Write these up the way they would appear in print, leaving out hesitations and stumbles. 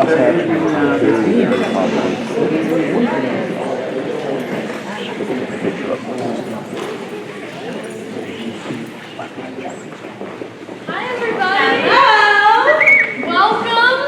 everybody! Hello! Welcome!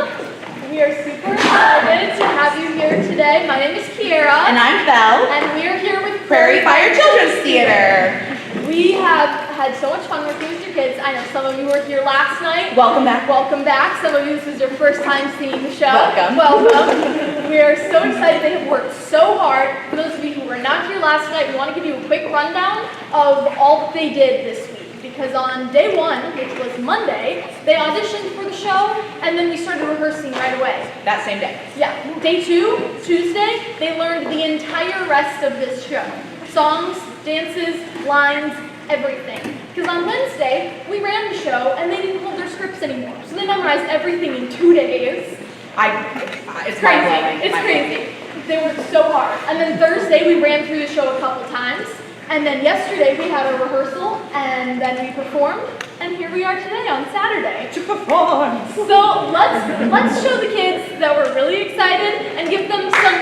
We are super excited to have you here today. My name is Kiera. And I'm Belle. And we are here with Prairie Fire Children's Theater. We have had so much fun working with your kids. I know some of you were here last night. Welcome back. Welcome back. Some of you, this is your first time seeing the show. Welcome. Welcome. We are so excited. They have worked so hard. For those of you who were not here last night, we want to give you a quick rundown of all that they did this week. Because on day one, which was Monday, they auditioned for the show, and then we started rehearsing right away. That same day. Yeah. Day two, Tuesday, they learned the entire rest of this show. Songs, dances, lines, everything. Because on Wednesday, we ran the show, and they didn't hold their scripts anymore. So they memorized everything in 2 days. It's crazy. It's crazy. They worked so hard. And then Thursday, we ran through the show a couple times. And then yesterday, we had a rehearsal, and then we performed. And here we are today on Saturday. To perform. So let's show the kids that we're really excited and give them some.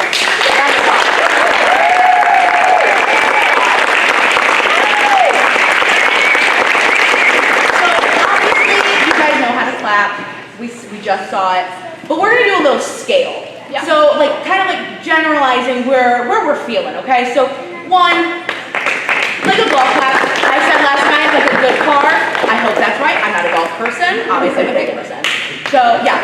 We just saw it, but we're gonna do a little scale. Yeah. So kind of generalizing where we're feeling, okay? So one, like a golf clap. I said last night, like a good car. I hope that's right. I'm not a golf person. Obviously I'm a big person. So yeah.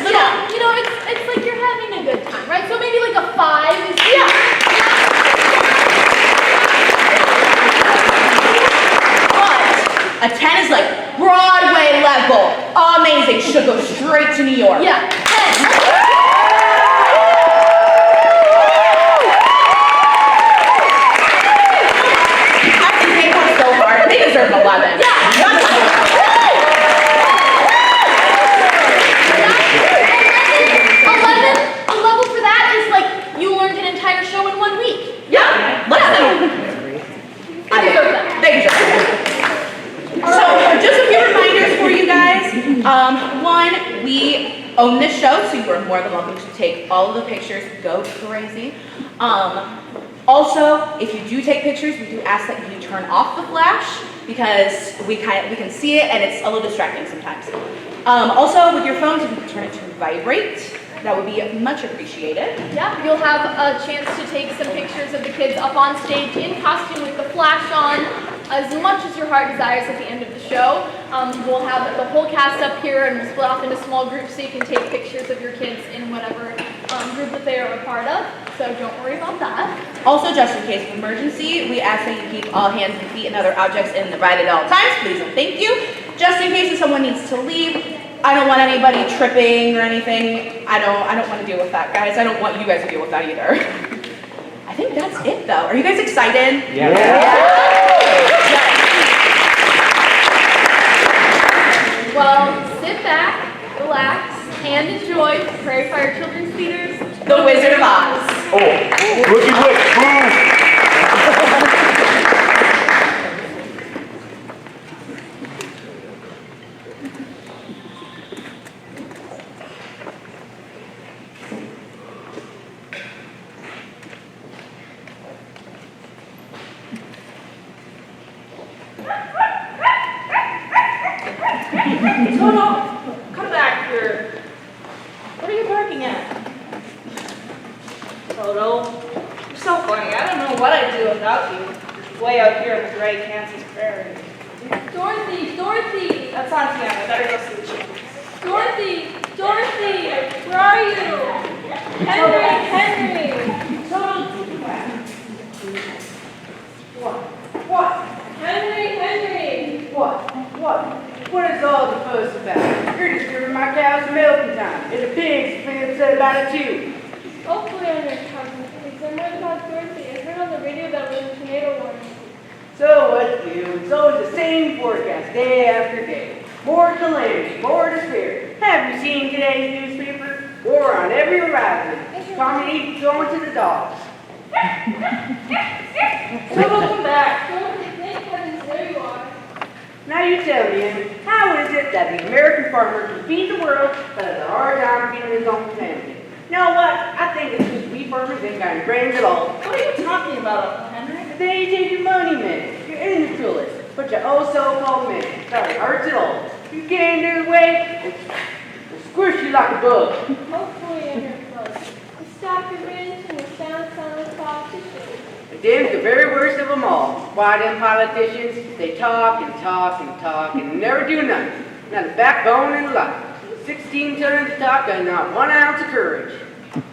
Yeah, you know, it's like you're having a good time, right? So maybe like a 5 is But a 10 is like Broadway level. Amazing. Should go straight to New York. Yeah. 10. They deserve an 11. Yeah. A level for that is like you learned an entire show in 1 week. Yeah. Let's go. They deserve that. They deserve it. So, just a few reminders for you guys. One, we own this show, so you are more than welcome to take all of the pictures. Go crazy. Also, if you do take pictures, we do ask that you turn off the flash because we can see it and it's a little distracting sometimes. Also, with your phones, if you can turn it to vibrate, that would be much appreciated. Yeah, you'll have a chance to take some pictures of the kids up on stage in costume with the flash on, as much as your heart desires at the end of the show. We'll have the whole cast up here and we'll split off into small groups so you can take pictures of your kids in whatever group that they are a part of. So don't worry about that. Also, just in case of emergency, we ask that you keep all hands and feet and other objects in the ride at all times, please and thank you. Just in case if someone needs to leave, I don't want anybody tripping or anything. I don't want to deal with that, guys. I don't want you guys to deal with that either. I think that's it, though. Are you guys excited? Yeah. Well, sit back, relax, and enjoy Prairie Fire Children's Theater's The Wizard of Oz. Oh, looky, look, Toto, come back here. What are you barking at? Toto, you're so funny. I don't know what I'd do without you. Way out here in the gray Kansas prairie. Dorothy! That's Auntie Anna. I better go see the chickens. Dorothy! Where are you? Henry! Toto, What? Henry! What is all the fuss about? You're just giving my cows milking time, and the pigs being upset about it too. Hopefully I'm your cousin. I'm right about Dorothy. I heard on the radio that was a tornado warning. So what do? It's always the same forecast, day after day. More calamity, more despair. Have you seen today's newspaper? War on every horizon. Tommy going to the dogs. Toto, come back. Thank heavens, there you are. Now you tell me, how is it that the American farmer can feed the world but has a hard time feeding his own family? You know what? I think it's just wheat farmers ain't got any brains at all. What are you talking about, Uncle Henry? They take your money, man. You're industrialists. But you're oh so-called men. Sorry, hearts at all. You get in their way, they'll squish you like a bug. Hopefully in your clothes. The stock of rich and the sound of politicians. And them's the very worst of them all. Why, them politicians, they talk and talk and talk and never do nothing. Not a backbone in life. 16 tons of talk and not 1 ounce of courage.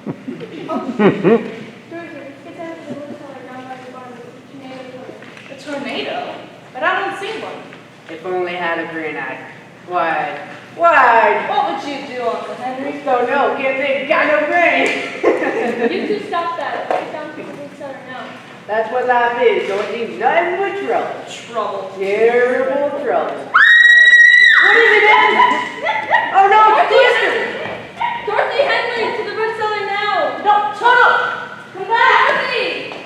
Dorothy, let's get down to the wood cellar down by the barn with the tornado coming. A tornado? But I don't see one. If only had a granite. Why? What would you do, Uncle Henry? Don't know, can't say you got no brain. You two stop that. Let's get down to the wood cellar now. That's what life is, Dorothy. Nothing but trouble. Trouble. Terrible trouble. What is it, Ed? Oh no, it's a blister! Dorothy, Henry, to the wood cellar now. No, shut up! Come back!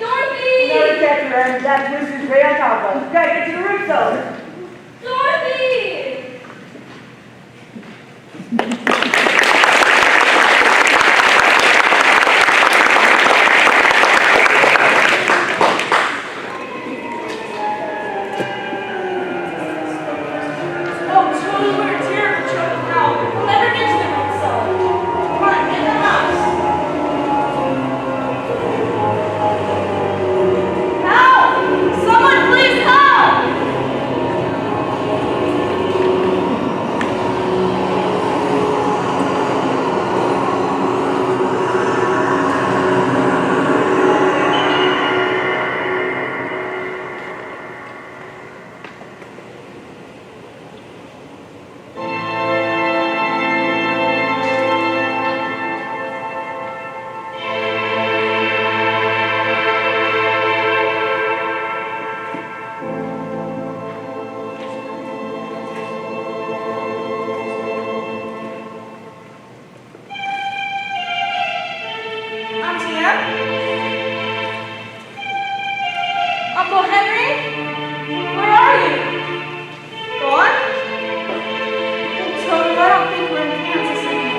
Dorothy! Another catcher, and that blister's right on top of us. We gotta get to the root cellar. Dorothy! Uncle Henry? Where are you? Go on. Tony, I don't think we're in Kansas anymore.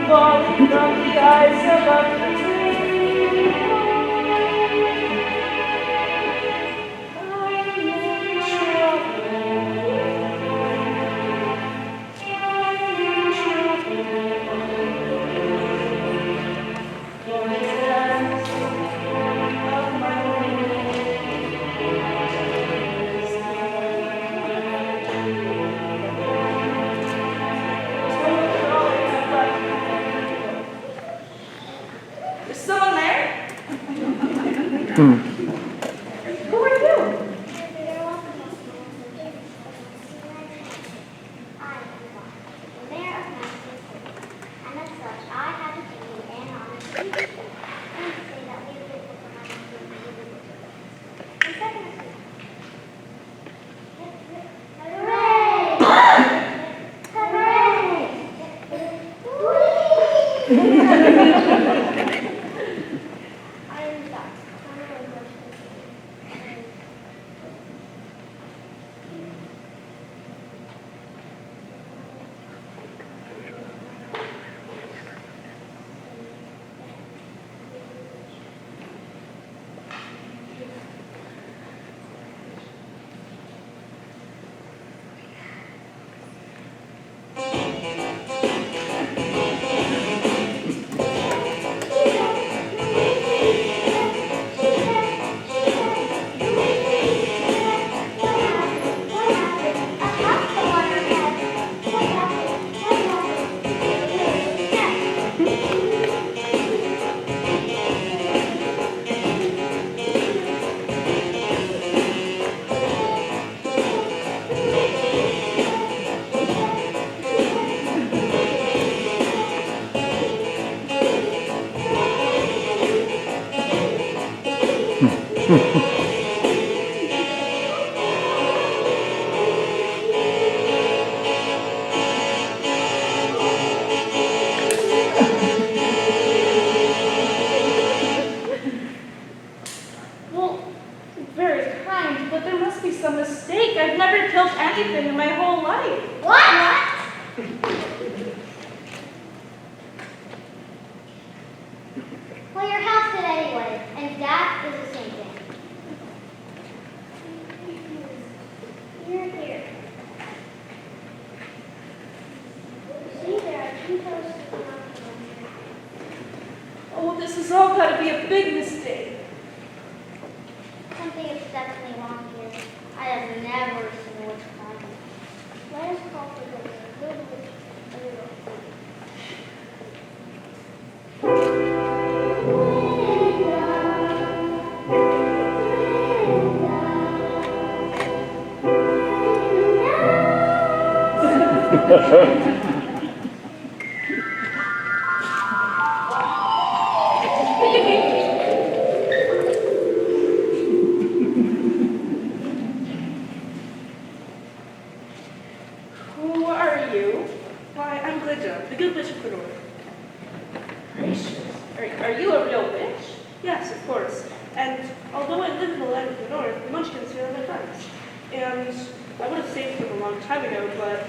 Falling from the eyes above the tree. I'm in trouble. I'm in trouble. For the dance of my Is someone there? Who are you? Well, very kind, but there must be some mistake. I've never killed anything in my whole life. What? Well, your house did anyway, and Dad is the same thing. Here. See, there are 2 toes. Oh, this has all got to be a big mistake. Something is definitely wrong here. I have never seen what's wrong. Let us call for the good witch a little. Who are you? Why, I'm Glinda, the good witch of the north. Gracious. Are you a real witch? Yes, of course. And although I live in the land of the north, the Munchkins here are my friends. And I would have saved them a long time ago, but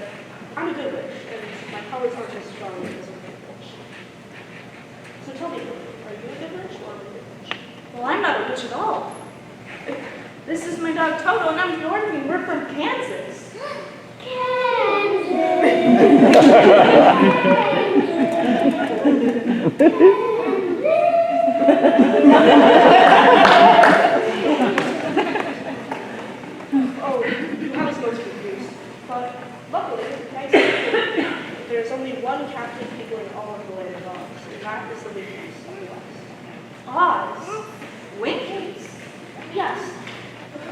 I'm a good witch, and my powers aren't as strong as a good witch. So tell me, are you a good witch or a good witch? Well, I'm not a witch at all. This is my dog Toto, and I'm Dorothy, and we're from Kansas. Oh, I was most confused. But luckily, thanks to you, there's only one captive people in all of the land of Oz, and that is the Winkies in the West. Oz? Winkies? Yes.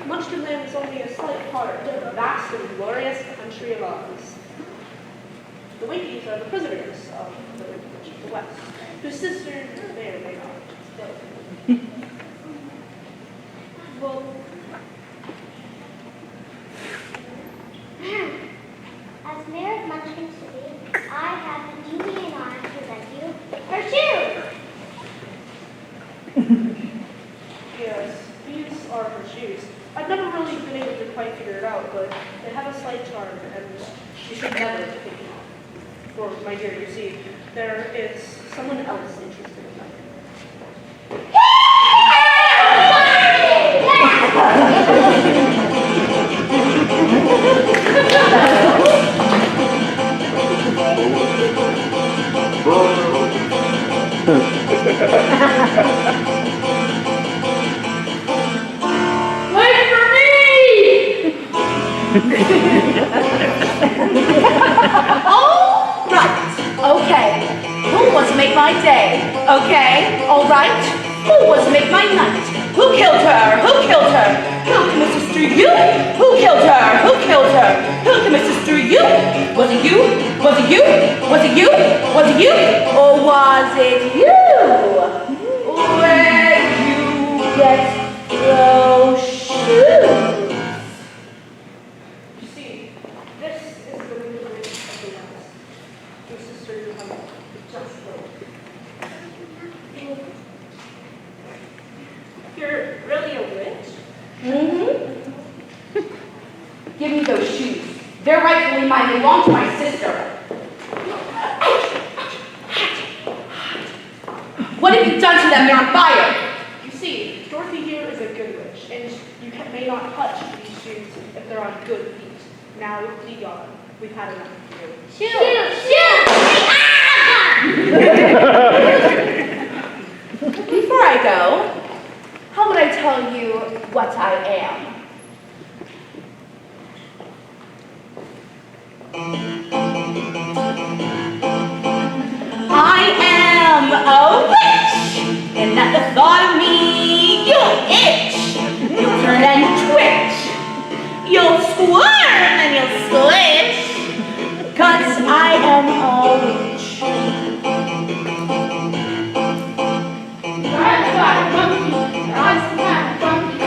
Munchkin Land is only a slight part of the vast and glorious country of Oz. The Winkies are the prisoners of the Wicked Witch of the West, whose sisters may or may not still. Well, As Mayor of Munchkin City, I have the duty and honor to present you her shoes. yes, these are her shoes. I've never really been able to quite figure it out, but they have a slight charm, and you should never take them off. For, my dear, you see, there is someone else interested in them. Wait for me! All right. Okay. Who wants to make my day? Okay. All right. Who wants to make my night? Who killed her? Who killed her? Who can assist through you? Who killed her? Who killed her? Who can assist through you? Was it you? Was it you? Was it you? Was it you? Or was it you? Where you get those shoes? You see, this is the Wicked Witch of the West. Your sister, you have just killed. You're really a witch? Mm-hmm. Give me those shoes. They're rightfully mine. They belong to my sister. What have you done to them? They're on fire. You see, Dorothy here is a good witch, and you may not touch these shoes if they're on good feet. Now, be gone. We've had enough of you. Before I go, how would I tell you what I am? I am a witch, and at the thought of me, you'll itch, you'll turn and twitch, you'll squirm and you'll squish, 'cause I am a witch. Monkey,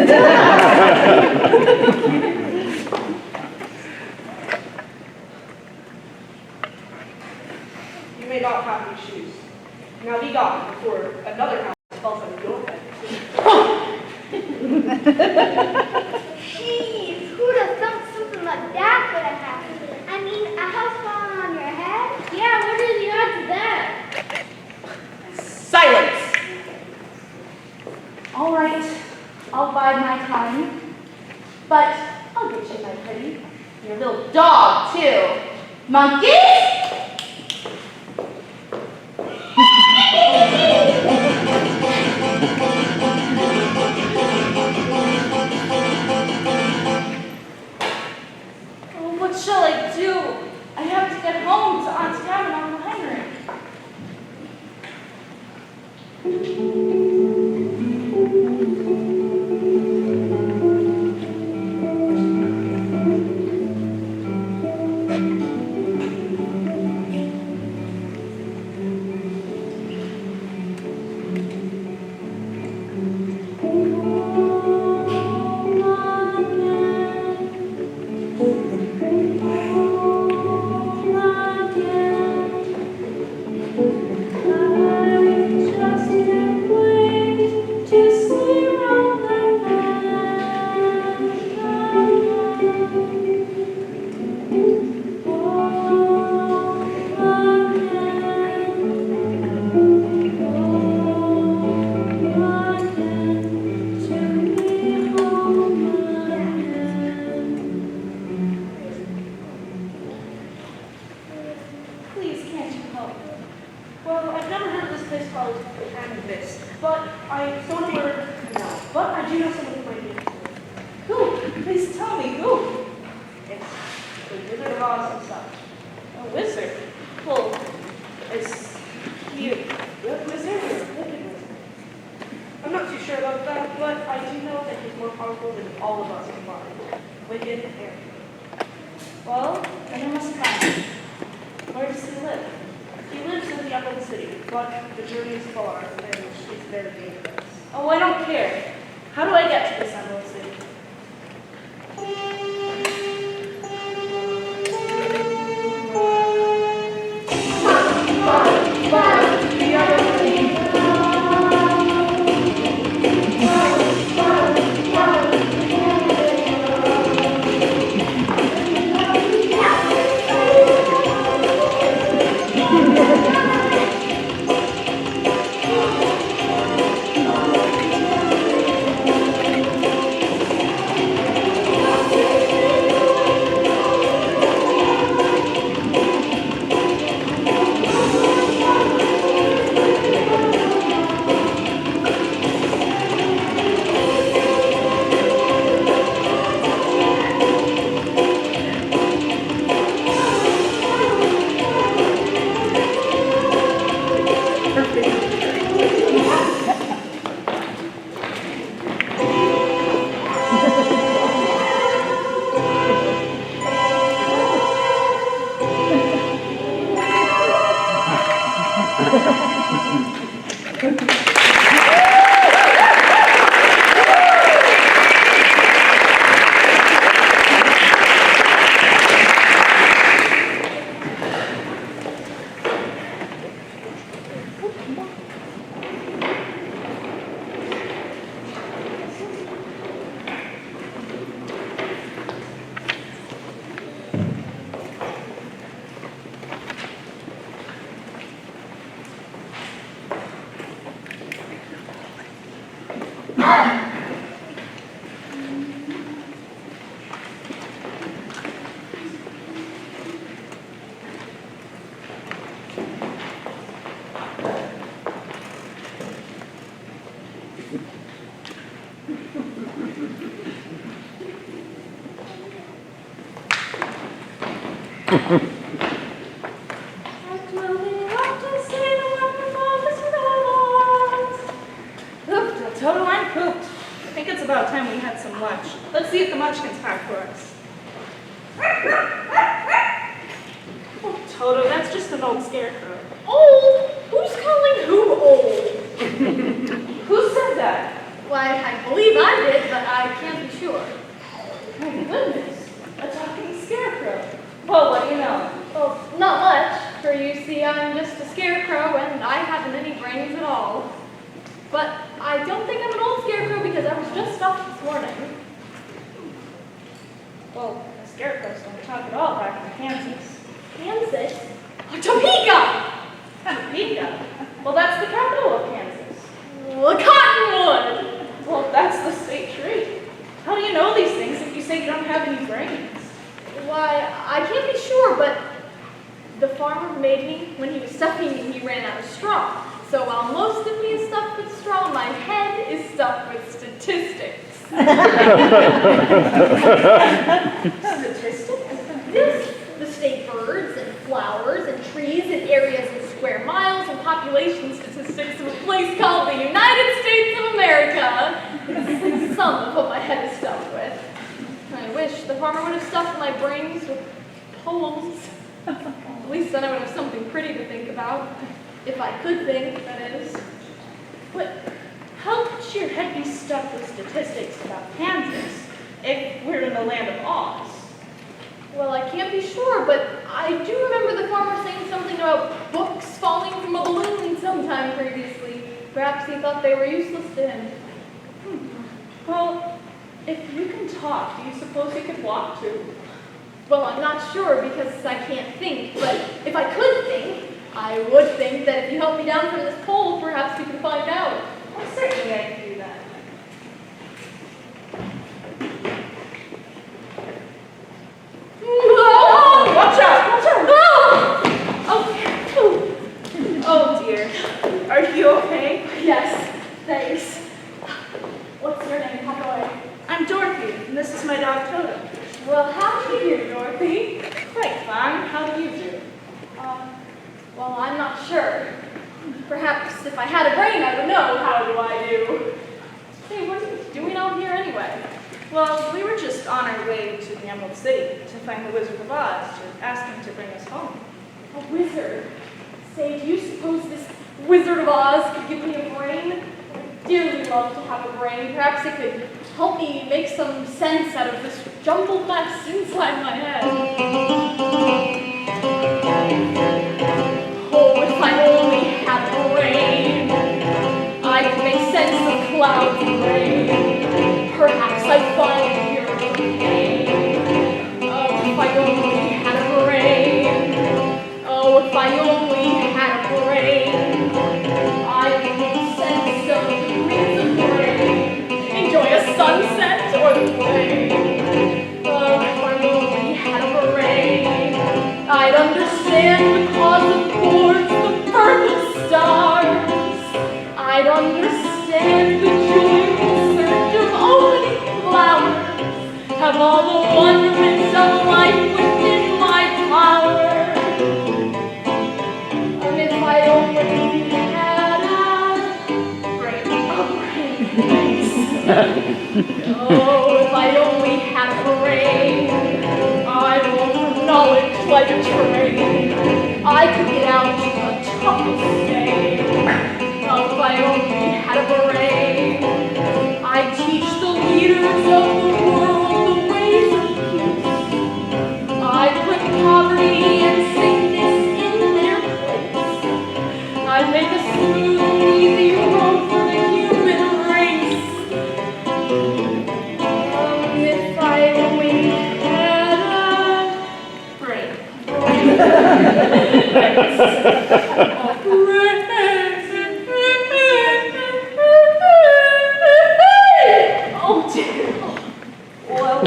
You may not have these shoes. Now be gone before another house falls on your head. Jeez, who'd have thought something like that could have happened? I mean, a house falling on your head? Yeah, what are the odds of that? Silence! All right, I'll bide my time. But I'll get you, my pretty. Your little dog, too. Monkeys? Oh, what shall I do? I have to get home to Aunt's cabin on the Henry. Please, can't you help? Well, I've never heard of this place called Amethyst, but I don't know where now. But I do know someone who might be interested. Who? Please tell me who. It's the Wizard of Oz himself. A wizard? Well, is he a good wizard or a wicked wizard? I'm not too sure about that, but I do know that he's more powerful than all of us combined. Wicked and good. Well, then I must find him. Where does he live? He lives in the Emerald City, but the journey is far and it's very dangerous. Oh, I don't care. How do I get to this Emerald City? Toto, I'm pooped. I think it's about time we had some lunch. Let's see if the munchkins pack for us. Oh, Toto, that's just an old scarecrow. Old? Who's calling who old? Who said that? Why, I believe I did, but I can't be sure. My goodness, a talking scarecrow. Well, what do you know? Well, not much, for you see, I'm just a scarecrow and I haven't any brains at all. But I don't think I'm an old scarecrow because I was just stuffed this morning. Well, the scarecrows don't talk at all back in Kansas. Kansas? Oh, Topeka! Topeka? Well, that's the capital of Kansas. Well, Cottonwood! Well, that's the state tree. How do you know these things if you say you don't have any brains? Why, I can't be sure, but the farmer made me when he was stuffing me, he ran out of straw. So while most of me is stuffed with straw, my head is stuffed with statistics. Statistics? Yes, the state birds and flowers and trees and areas and square miles and population statistics of a place called the United States of America. It's some of what my head is stuffed with. I wish the farmer would have stuffed my brains with poems. At least then I would have something pretty to think about. If I could think, that is. But how could your head be stuffed with statistics about Kansas if we're in the land of Oz? Well, I can't be sure, but I do remember the farmer saying something about books falling from a balloon sometime previously. Perhaps he thought they were useless to him. Well, if you can talk, do you suppose you could walk too? Well, I'm not sure because I can't think, but if I could think, I would think that if you help me down from this pole, perhaps we can find out. Well, certainly I can do that. Oh, Watch out! Watch out! Oh, Oh dear. Are you okay? yes, thanks. What's your name? How do I? I'm Dorothy, and this is my dog Toto. Well, how do you do, Dorothy? Quite fine. How do you do? Well, I'm not sure. Perhaps if I had a brain, I would know. How do I do? Hey, what are you doing out here anyway? Well, we were just on our way to the Emerald City to find the Wizard of Oz to ask him to bring us home. A wizard? Say, do you suppose this Wizard of Oz could give me a brain? I'd dearly love to have a brain. Perhaps it could help me make some sense out of this jumbled mess inside my head. Oh, if I only had a brain, I could make sense of clouds and rain. Perhaps I'd find a cure for pain. Oh, if I only had a brain. Oh, if I only had a brain. I could make sense of degrees of rain. Enjoy a sunset or the rain. Oh, if I only had a brain. I'd understand the cause of chords, the birth of stars. I'd understand the joyful search of opening flowers. Have all the wonderments of life within my power. And if I only had a brain, thanks. Oh, if I only had a brain, I'd offer knowledge like a train. I could get out to the toughest day. Oh, if I only had a brain, I'd teach the leaders of the world the ways of peace. I'd put poverty and sickness in their place. I'd make a smooth, easy road for the human race. If I only had a brain. Oh dear. Well,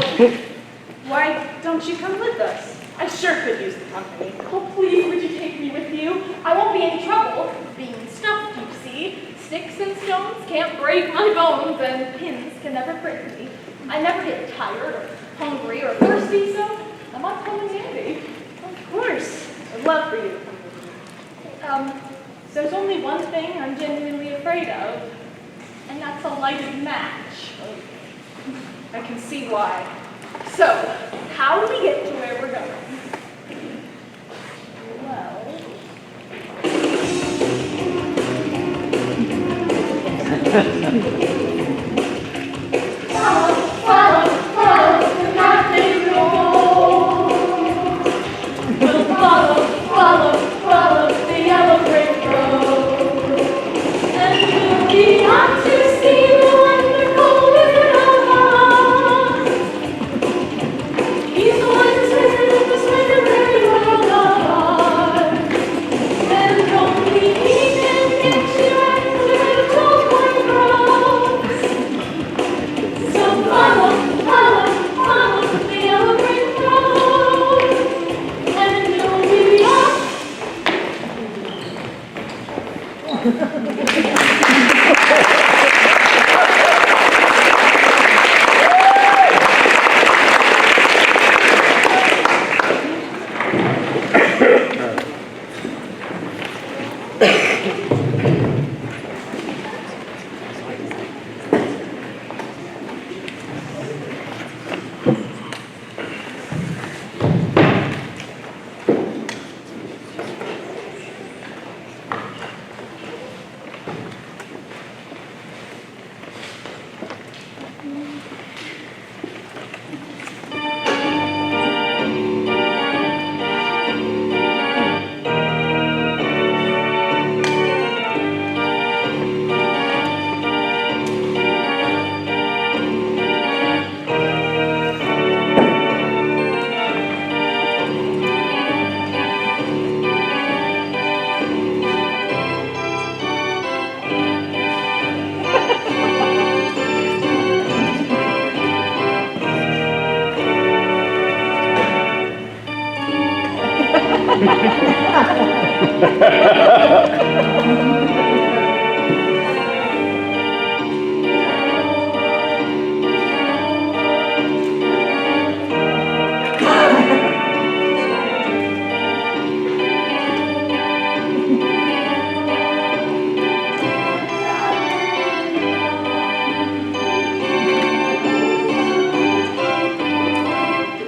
why don't you come with us? I sure could use the company. Oh, please, would you take me with you? I won't be any trouble. Being stuffed, you see. Sticks and stones can't break my bones, and pins can never prick me. I never get tired or hungry or thirsty, so I might come in handy. Of course. I'd love for you to come with me. There's only one thing I'm genuinely afraid of, and that's a lighted match. I can see why. So, how do we get to where we're going? Well...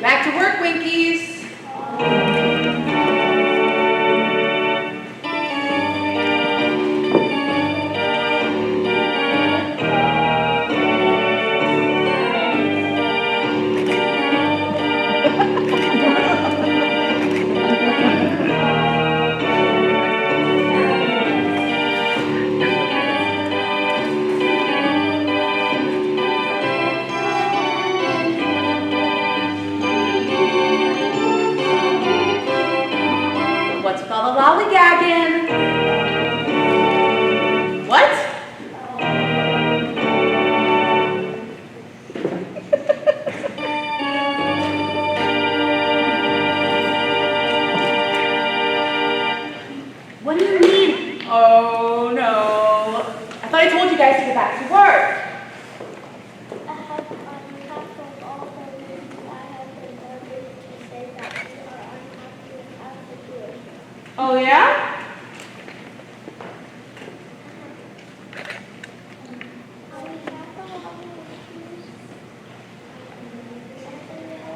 Back to work, Winkies. What's with all the lollygagging? What? What do you mean? Oh no. I thought I told you guys to get back to work. I have unpacked all the reasons I have been ordered to say that we are unhappy with our situation. Oh yeah? We have a lot of issues. And we have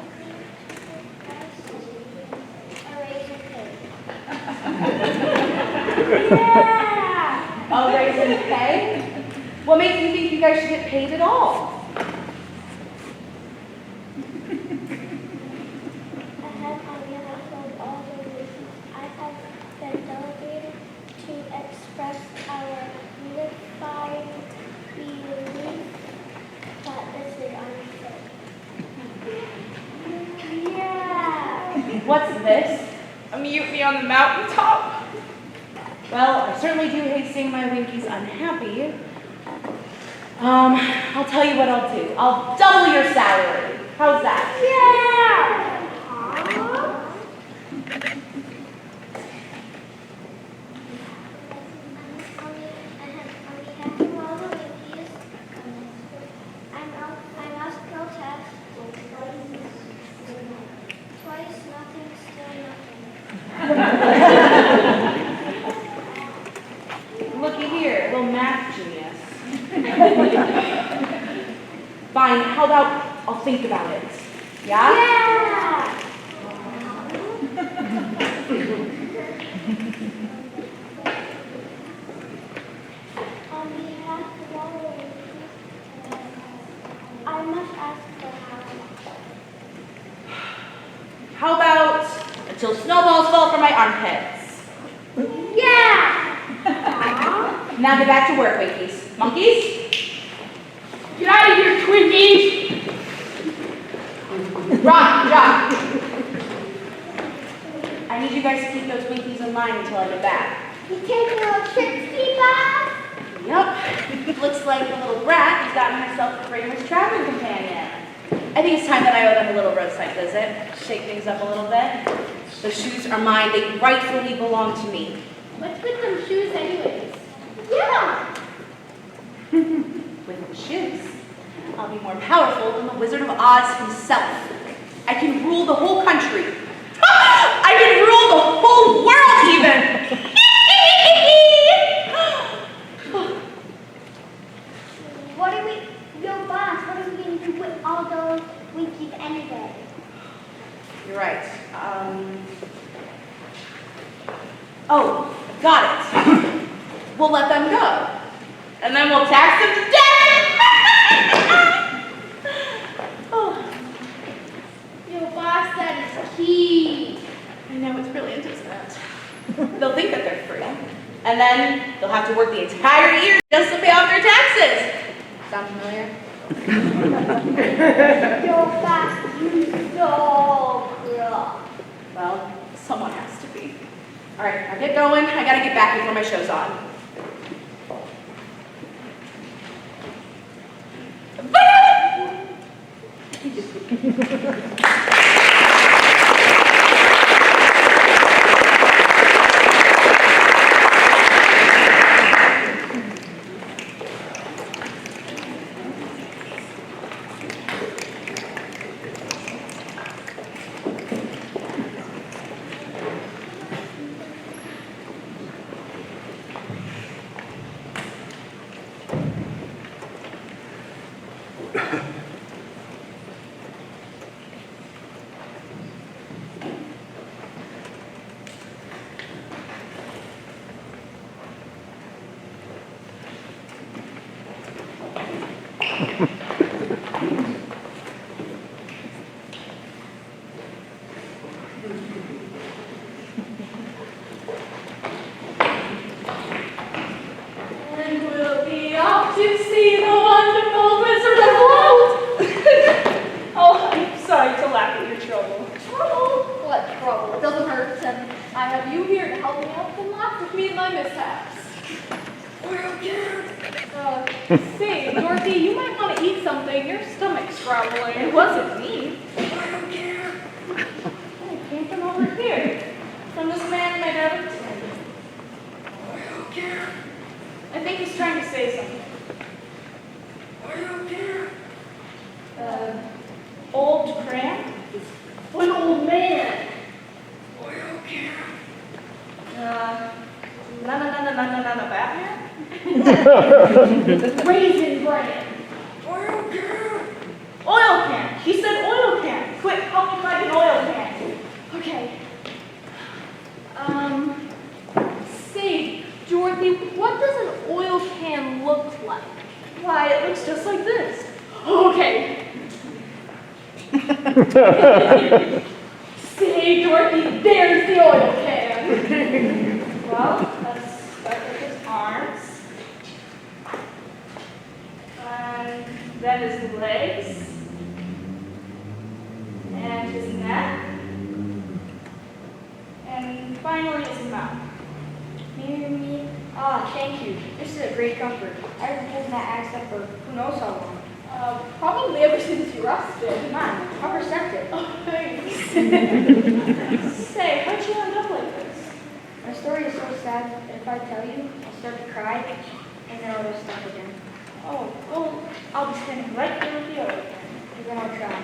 a raisin cake. Yeah! Oh, raising pay? What makes you think you guys should get paid at all? I have unraveled all the reasons I have been delegated to express our unified belief that this is unfair. Yeah! What's this? A mutiny on the mountaintop? Well, I certainly do hate seeing my Winkies unhappy. I'll tell you what I'll do. I'll double your salary. How's that? Yeah! I must protest. Twice nothing, still nothing. Looky here, little math genius. Fine, how about I'll think about it? Yeah? Yeah! On behalf of all the ladies, I must ask for how. How about until snowballs fall from my armpits? Yeah! Now get back to work, Winkies. Monkeys? Get out of here, Twinkies! Rock, drop. I need you guys to keep those Winkies in line until I get back. You taking a trip, Steve-Bob? Yep. Looks like the little brat has gotten herself a famous traveling companion. I think it's time that I owe them a little roadside visit. Shake things up a little bit. Those shoes are mine. They rightfully belong to me. What's with them shoes anyways? Yeah! With the shoes, I'll be more powerful than the Wizard of Oz himself. I can rule the whole country. I can rule the whole world even! What are we, yo boss, what are we going to do with all those Winkies anyway? You're right. Oh, got it. We'll let them go. And then we'll tax them to death! Oh, Yo, boss, that is key. I know, it's brilliant, isn't it? They'll think that they're free. And then they'll have to work the entire year just to pay off their taxes. Sound familiar? Yo boss, you so cool. Well, someone has to be. All right, now get going. I gotta get back before my show's on. And we'll be off to see the wonderful Wizard of Oz. Oh, I'm sorry to laugh at your trouble. Trouble? What trouble? It doesn't hurt, and I have you here to help me out and laugh with me and my mishaps. Say, Dorothy, you might want to eat something. Your stomach's growling. It wasn't me. It came from over here. From this man named Everton. I think he's trying to say something. Old cram? An old man. No, Batman? Raisin bran. Oil can. He said oil can. Quick, help me find an oil can. Okay. Say, Dorothy, what does an oil can look like? Why, it looks just like this. Okay. Say, Dorothy, there's the oil can. Well, let's start with his arms. And then his legs. And his neck. And finally his mouth. Me? Ah, thank you. This is a great comfort. I've been holding that accent for who knows how long. Probably ever since you rusted. Come on, how perceptive. Oh, thanks. Say, how'd you end up like this? My story is so sad that if I tell you, I'll start to cry, and then I'll get stuck again. Oh, well, I'll be standing right there with the oil can. And then I'll try.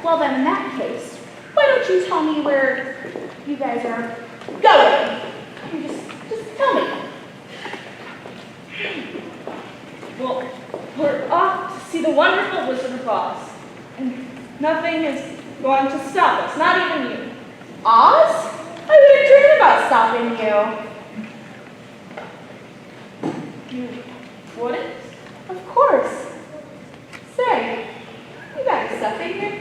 Well then, in that case, why don't you tell tell me where you guys are going? Just tell me. Well, we're off to see the wonderful Wizard of Oz. And nothing is going to stop us, not even you. Oz? I wouldn't dream about stopping you. You wouldn't? Of course. Say, you got something. You're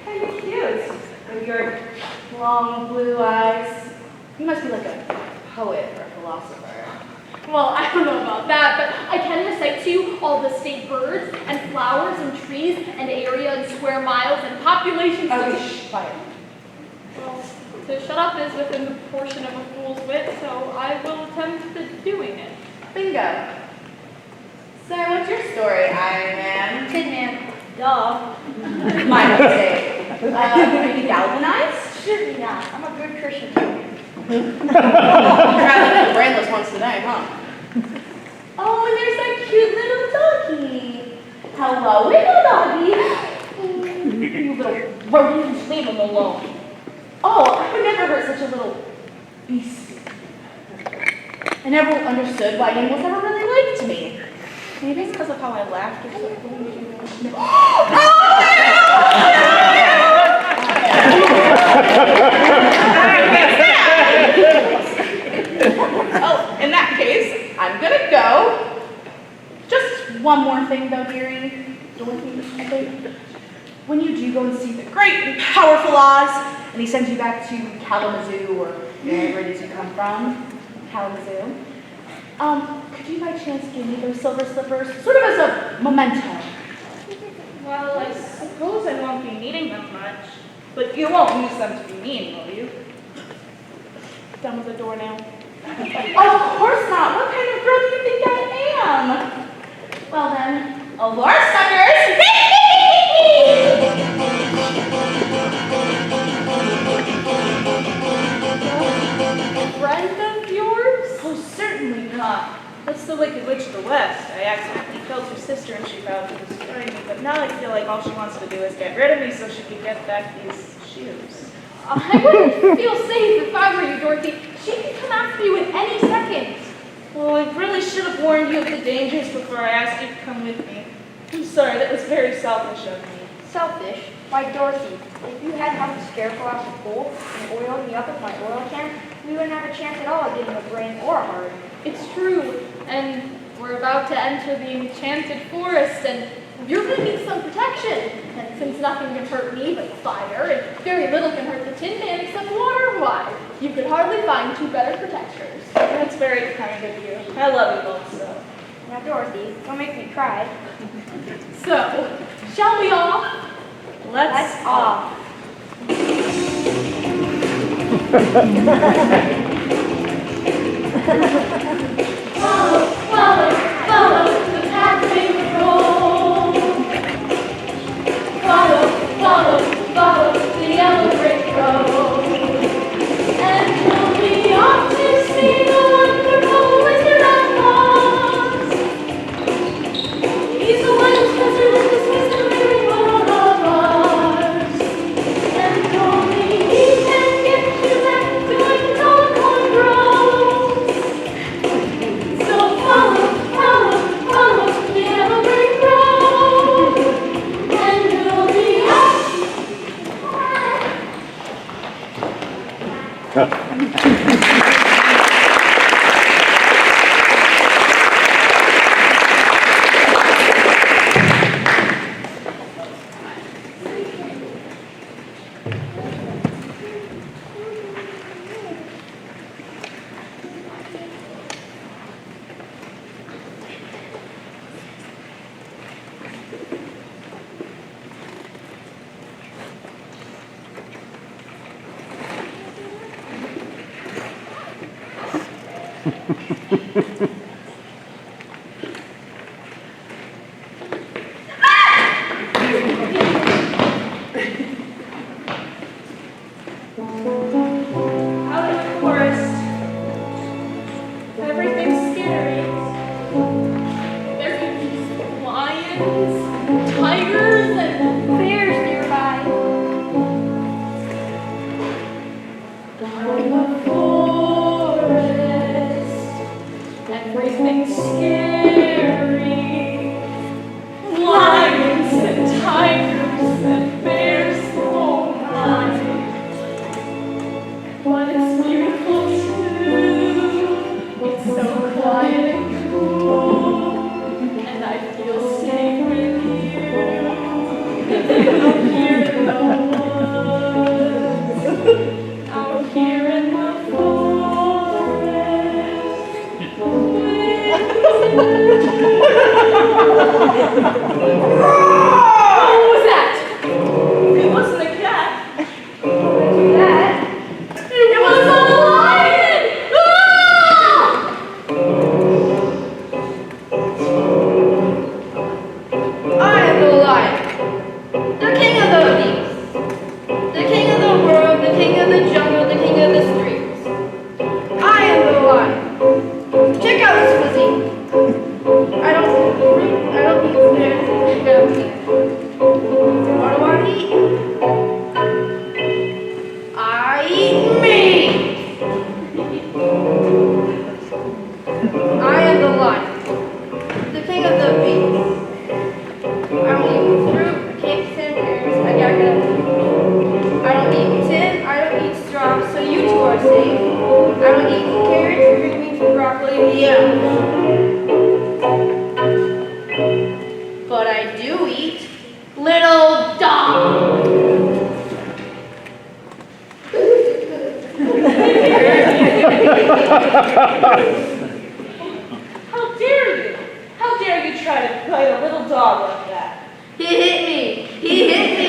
kind of cute. With your long blue eyes. You must be like a poet or a philosopher. Well, I don't know about that, but I can recite to you all the state birds and flowers and trees and area and square miles and populations. Okay, shh, quiet. Well, to shut up is within the portion of a fool's wit, so I will attempt doing it. Bingo. So, what's your story, Iron Man? Tin Man. Duh. My mistake. Are you galvanized? Certainly not. I'm a good Christian. Rather than brainless ones today, huh? Oh, and there's that cute little doggy. Hello, little doggy. You little rodent, just leave him alone. Oh, I would never hurt such a little beast. I never understood why animals never really liked me. Maybe it's because of how I laughed or something. Oh, in that case, I'm gonna go. Just one more thing though, dearie. Dorothy, I think. When you do go and see the great and powerful Oz, and he sends you back to Kalamazoo, or wherever it is you come from, Kalamazoo, could you by chance give me those silver slippers, sort of as a memento? Well, I suppose I won't be needing them much. But you won't use them to be mean, will you? Done with the doornail. Of course not. What kind of girl do you think I am? Well then, allure suckers! A friend of yours? Oh, certainly not. That's the Wicked Witch of the West. I accidentally killed her sister and she vowed to destroy me, but now I feel like all she wants to do is get rid of me so she can get back these shoes. I wouldn't feel safe if I were you, Dorothy. She could come after you at any second. Well, I really should have warned you of the dangers before I asked you to come with me. I'm sorry, that was very selfish of me. Selfish? Why, Dorothy, if you hadn't helped the Scarecrow out the pool and oiled me up with my oil can, we wouldn't have a chance at all of getting a brain or a heart. It's true, and we're about to enter the enchanted forest, and you're going to need some protection. And since nothing can hurt me but fire, and very little can hurt the Tin Man except water, why, you could hardly find two better protectors. That's very kind of you. I love you both so. Now, Dorothy, don't make me cry. So, shall we off? Let's off. Follow, follow, follow the path they would roll. Follow, follow, follow the yellow brick road. And we'll be off to see the wonderful Wizard of Oz. He's the one who's concerned with this mystery world of ours. And only he can get you back to where the corn grows. So follow, follow, follow the evergreen road, and we'll be off. Out in the forest. Everything's scary. There could be lions, tigers, and bears nearby. but it's beautiful too. It's so quiet and cool, and I feel safe with you. Out here in the woods, out here in the forest, What was that? It wasn't a cat. That? It was a lion! Ah! I am the lion, the king of the beasts, the king of the world, the king of the jungle, the king of the streets. I am the lion. Check out this physique. I don't think it's there. What do I eat? I eat meat. I am the lion, the king of the beasts. I don't eat fruit, cakes, and pears. I don't eat tin, I don't eat straw, so you two are safe. I don't eat carrots, green beans, and broccoli, yeah. But I do eat little dogs. How dare you? How dare you try to bite a little dog like that? He hit me. He hit me.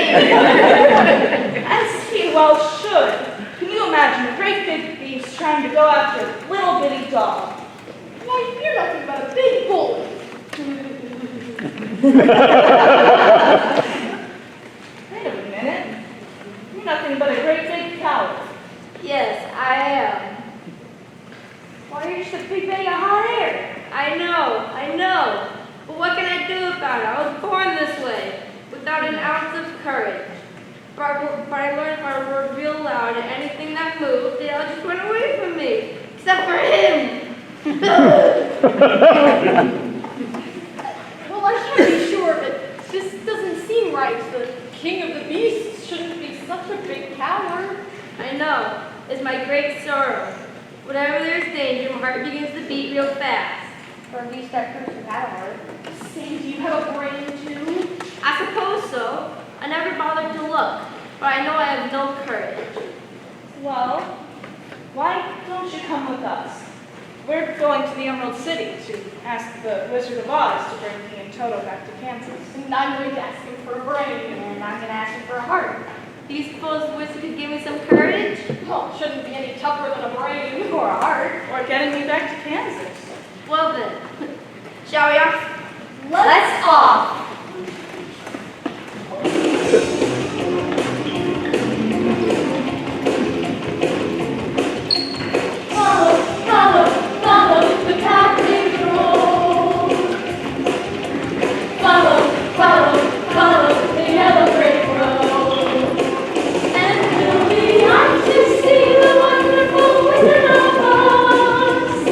As he well should. Can you imagine a great big beast trying to go after a little bitty dog? Why, you're nothing but a big bull. Wait a minute. You're nothing but a great big coward. Yes, I am. Why, you're just a big bag of hot air. I know. But what can I do about it? I was born this way, without an ounce of courage. But I learned if I roared real loud at anything that moved, they all just went away from me. Except for him. Well, I can't be sure, but this doesn't seem right. The king of the beasts shouldn't be such a big coward. I know. It's my great sorrow. Whenever there's danger, my heart begins to beat real fast. Or at least that person had a heart. Say, do you have a brain too? I suppose so. I never bothered to look, but I know I have no courage. Well, why don't you come with us? We're going to the Emerald City to ask the Wizard of Oz to bring me and Toto back to Kansas. And I'm going to ask him for a brain. And I'm going to ask you for a heart. Do you suppose the wizard could give me some courage? Well, it shouldn't be any tougher than a brain. Or a heart? Or getting me back to Kansas. Well then, shall we off? Let's off! Follow the path we roll. Follow the yellow brick road. And we'll be on to see the wonderful Wizard of Oz.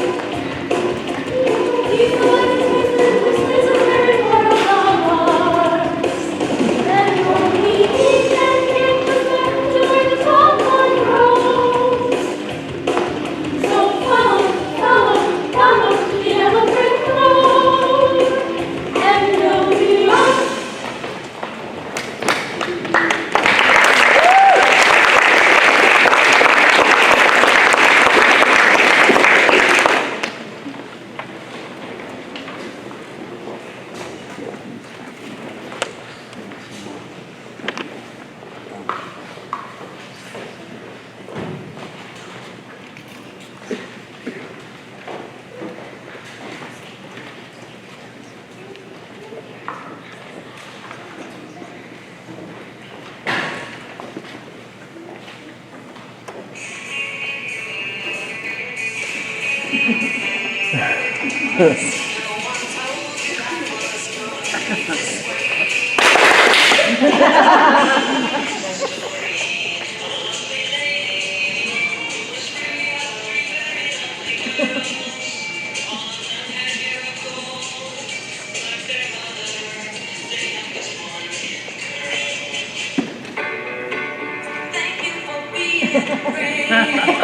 He's the one who whispers a very world of ours. And we'll meet each and campus back to where the tall pine grows. So follow the yellow brick road, and we'll be off. Thank you for being brave.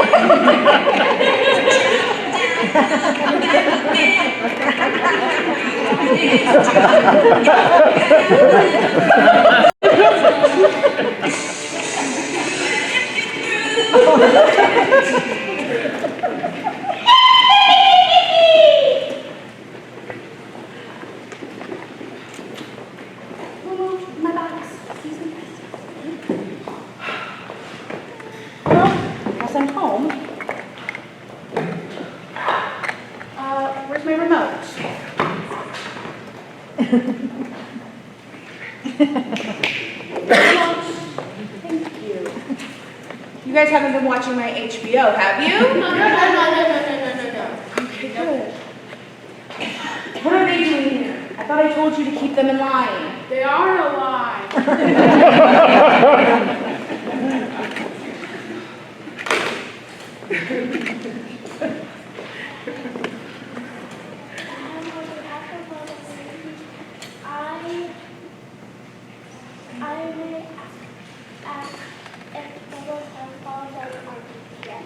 My box. Excuse me. Well, guess I'm home. Where's my remote? Thank you. You guys haven't been watching my HBO, have you? No. Okay, good. What are they doing here? I thought I told you to keep them in line. They are alive. I may ask if Bubbles has fallen down on yet.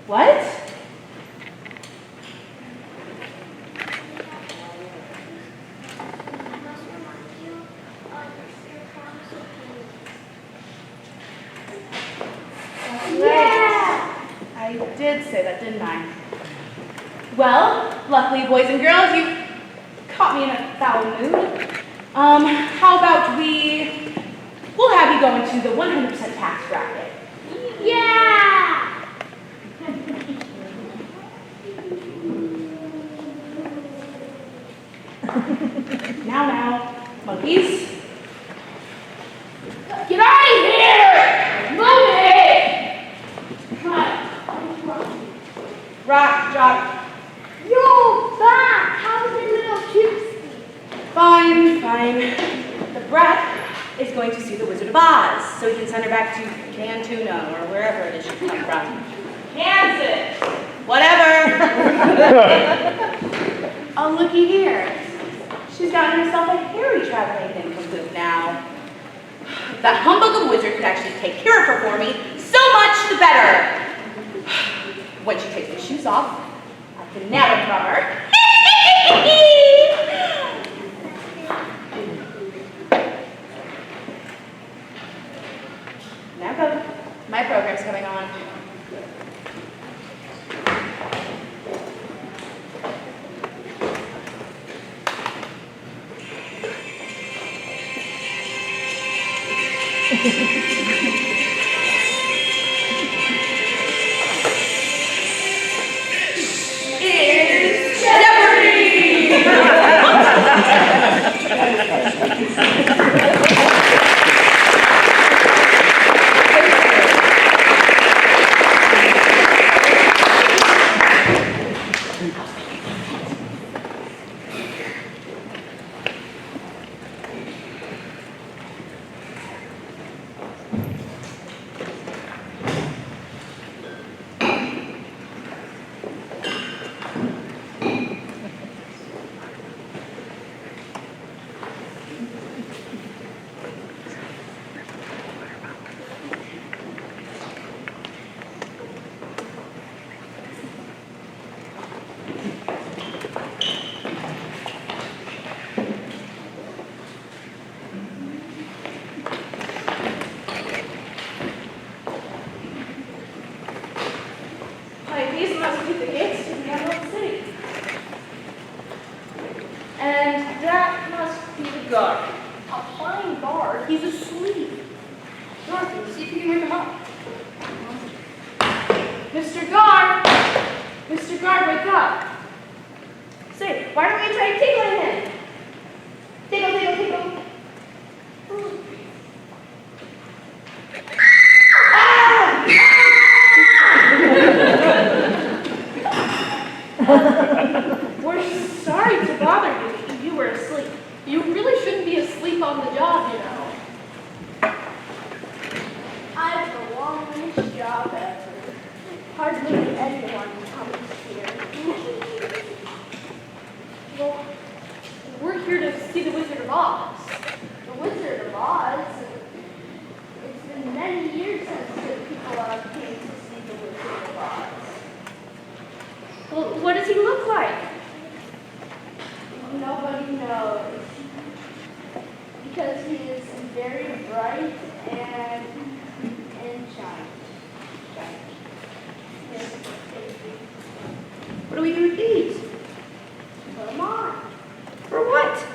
What? I must remind you of your promise with me. Yeah! I did say that, didn't I? Well, luckily, boys and girls, you caught me in a foul mood. How about we'll have you go into the 100% tax bracket. Yeah! Now, monkeys. Get out of here! Move it! Rock, drop. Yo, back! How's the little gypsy? Fine. The brat is going to see the Wizard of Oz, so he can send her back to Cantuna, or wherever it is she come from. Kansas. Whatever. Oh, looky here. She's gotten herself a hairy traveling thing from Boop now. If that humbug of a wizard could actually take care of her for me, so much the better. When she takes the shoes off, I can nab it from her. Now go. My program's coming on. It's Jeopardy! Why, these must be the gates to the Emerald City. And that must be the guard. A fine guard. He's asleep. Dorothy, see if you can wake him up. Mr. Guard! Mr. Guard, wake up! Say, why don't we try tickling him? Tickle, tickle, tickle. We're sorry to bother you. You were asleep. You really shouldn't be asleep on the job, you know. I've the longest job ever. Hardly anyone comes here. Well, do we do with these? Put them on. For what?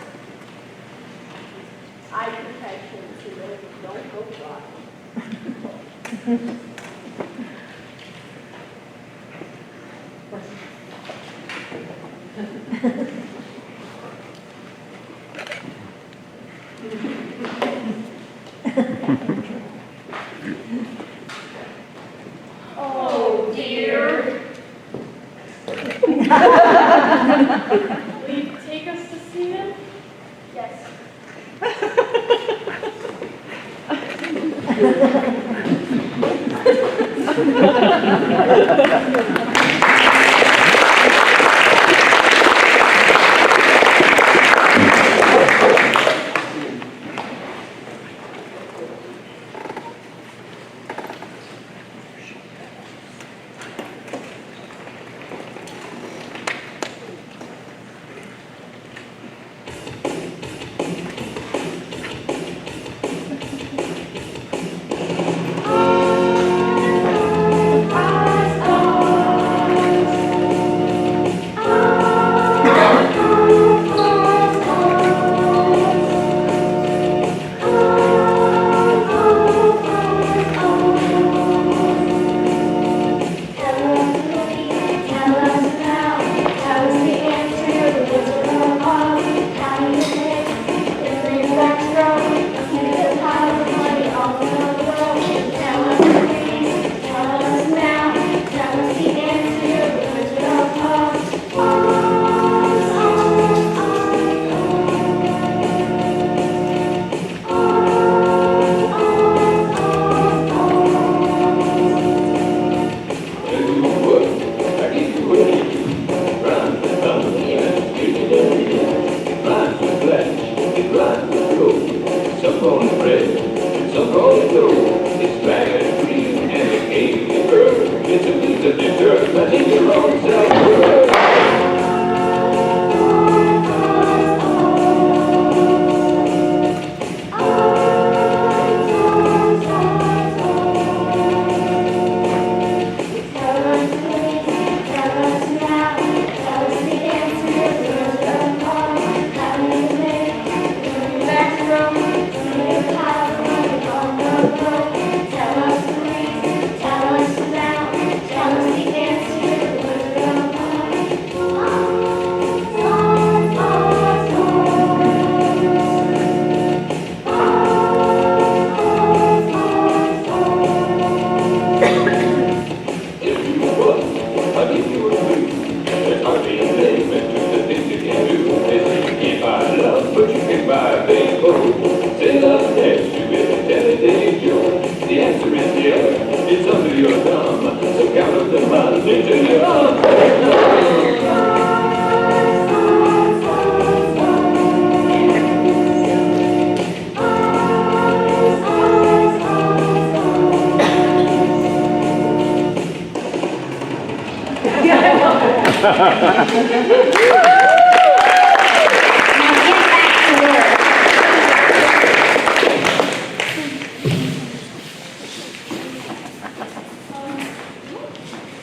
Eye protection so they don't go dry. Oh dear. Will you take us to see him? Yes.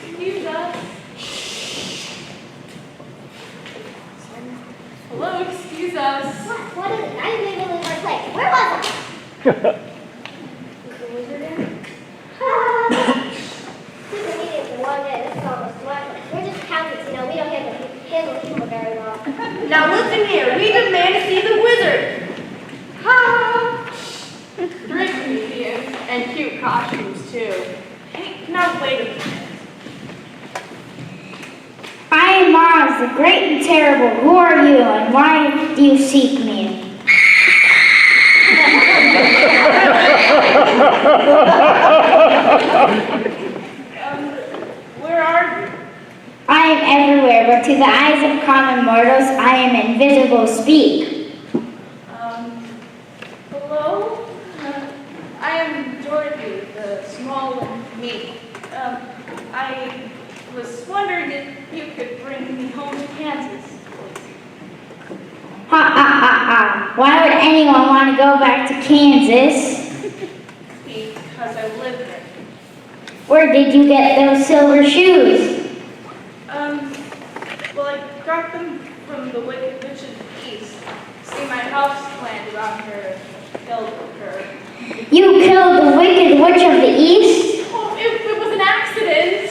Excuse us. Hello, excuse us. What is it? I didn't even leave my place. Where was I? Is the wizard in? We've been meeting for one day. This is almost one. We're just accountants, you know. We don't handle people very well. Now listen here, we demand to see the wizard. Ha! Drink museums and cute costumes too. Hey, now wait a minute. I am Mars, the great and terrible. Who are you, and why do you seek me? Where are you? I am everywhere, but to the eyes of common mortals, I am invisible. Speak. Hello? I am Dorothy, the small and meek. I was wondering if you could bring me home to Kansas, please. Ha ha ha ha. Why would anyone want to go back to Kansas? Because I live there. Where did you get those silver shoes? got them from the Wicked Witch of the East. See, my house landed on her, killed her. You killed the Wicked Witch of the East? Oh, it was an accident.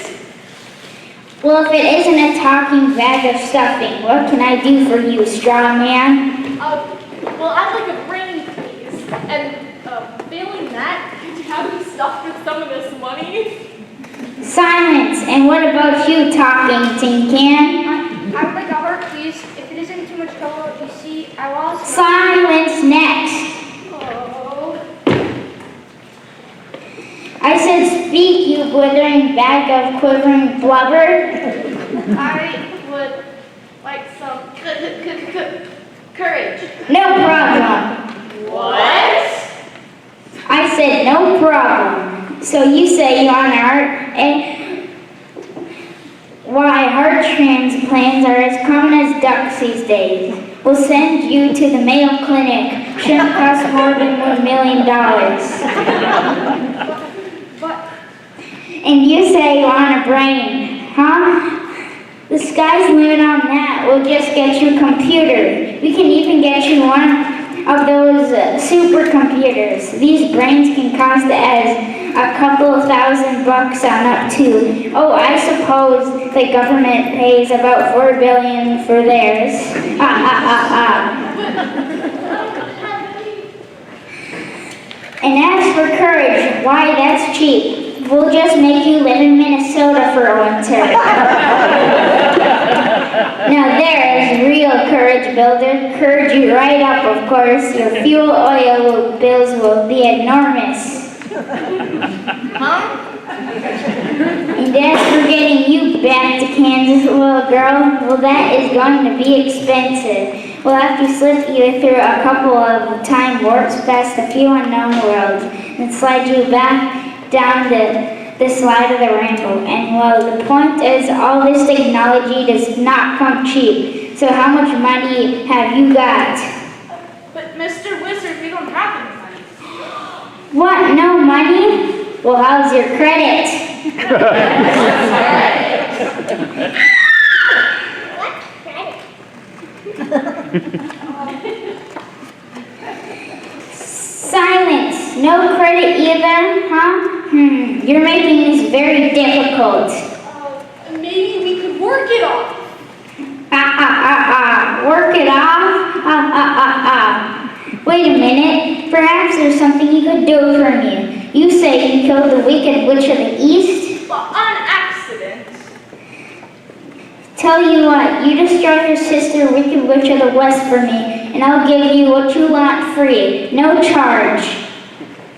Well, if it isn't a talking bag of stuffing, what can I do for you, straw man? Well, I'd like a brain, please. And failing that, could you have me stuffed with some of this money? Silence. And what about you, talking tin can? I would like a heart, please. If it isn't too much trouble, you see, I lost. Silence next. Oh. I said speak, you blithering bag of quivering blubber. I would like some courage. No problem. What? I said no problem. So you say you want heart, and why heart transplants are as common as ducks these days. We'll send you to the Mayo Clinic. Shouldn't cost more than $1 million. And you say you want a brain, huh? The sky's the limit on that. We'll just get you a computer. We can even get you one of those supercomputers. These brains can cost as a couple of $1,000 on up to. Oh, I suppose the government pays about $4 billion for theirs. And as for courage, why, that's cheap. We'll just make you live in Minnesota for a winter. Now there is real courage builder. Courage you right up, of course. Your fuel oil bills will be enormous. Huh? And as for getting you back to Kansas, little girl, well, that is going to be expensive. We'll have to slip you through a couple of time warps past a few unknown worlds and slide you back down the slide of the rainbow. And well, the point is, all this technology does not come cheap. So how much money have you got? But Mr. Wizard, we don't have any money. What, no money? Well, how's your credit? Silence. No credit either, huh? You're making this very difficult. Maybe we could work it off. Work it off? Wait a minute. Perhaps there's something you could do for me. You say you killed the Wicked Witch of the East? Well, on accident. Tell you what, you destroy your sister, Wicked Witch of the West, for me, and I'll give you what you want free. No charge.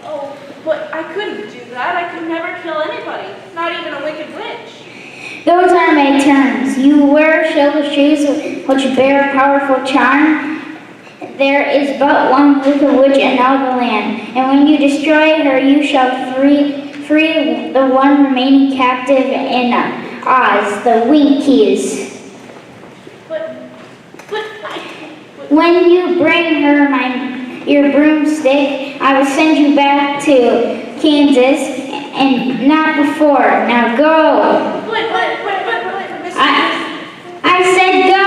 Oh, but I couldn't do that. I could never kill anybody, not even a wicked witch. Those are my terms. You wear silver shoes which bear a powerful charm. There is but one Wicked Witch in all the land, and when you destroy her, you shall free the one remaining captive in Oz, the Winkies. But When you bring her your broomstick, I will send you back to Kansas, and not before. Now go. Mr. I said go.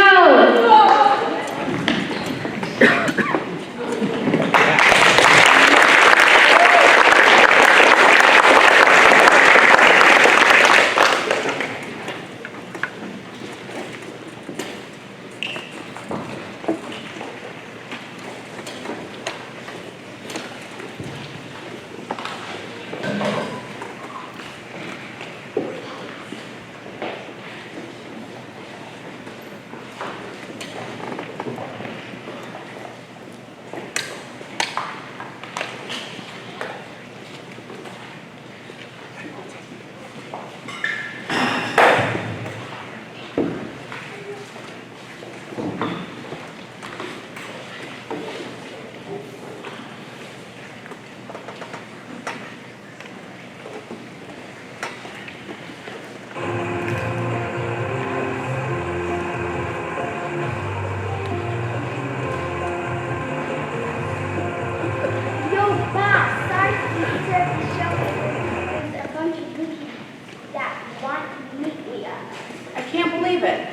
That want to meet with us. I can't believe it.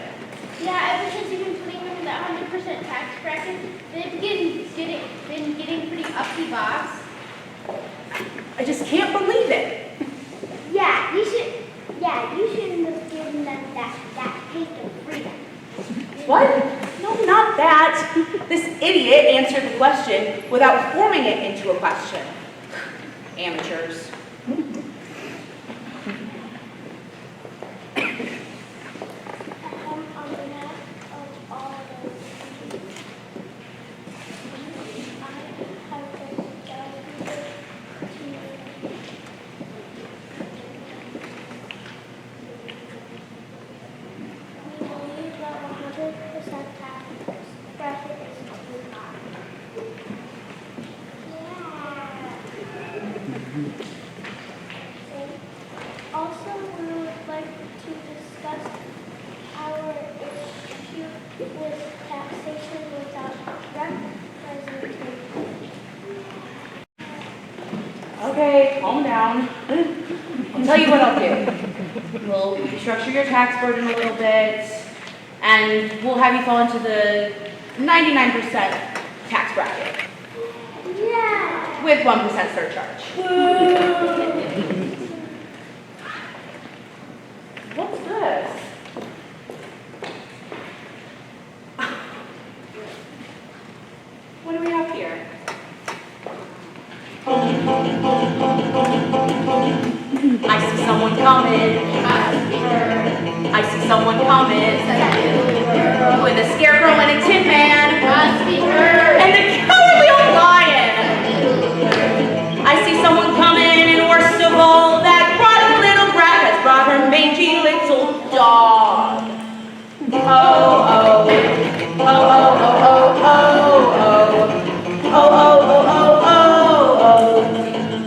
Yeah, ever since been getting pretty uppity, boss. I just can't believe it. Yeah, you shouldn't have given them that taste of freedom. What? No, not that. This idiot answered the question without forming it into a question. Amateurs. On behalf of all those people, I have been delegated to we believe that 100% tax bracket is too high. Yeah. Also, we would like to discuss our issue with taxation without representation. Okay, calm down. I'll tell you what I'll do. We'll restructure your tax burden a little bit, and we'll have you fall into the 99% tax bracket Yeah. with 1% surcharge. What's this? What do we have here? I see someone coming. I see someone coming. With a scarecrow and a tin man. And a cowardly old lion. I see someone coming, and worst of all, that rotten little brat has brought her mangy little dog. Oh, oh. Oh, oh, oh, oh, oh, oh. Oh, oh, oh, oh, oh, oh.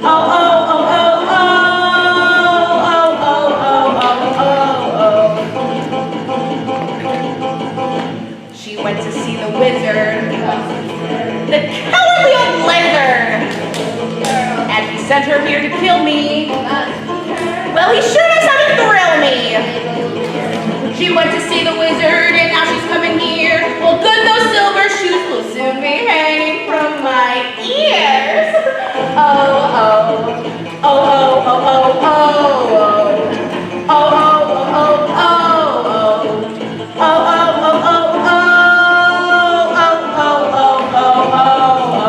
Oh, oh, oh, oh, oh. Oh, oh, oh, oh, oh, oh. She went to see the wizard. The cowardly old lizard. And he sent her here to kill me. Well, he sure knows how to thrill me. She went to see the wizard, and now she's coming here. Well, good, those silver shoes will soon be hanging from my ears. Oh, oh. Oh, oh, oh, oh, oh, oh. Oh, oh, oh, oh, oh, oh. Oh, oh, oh, oh, oh. Oh, oh, oh, oh, oh, oh.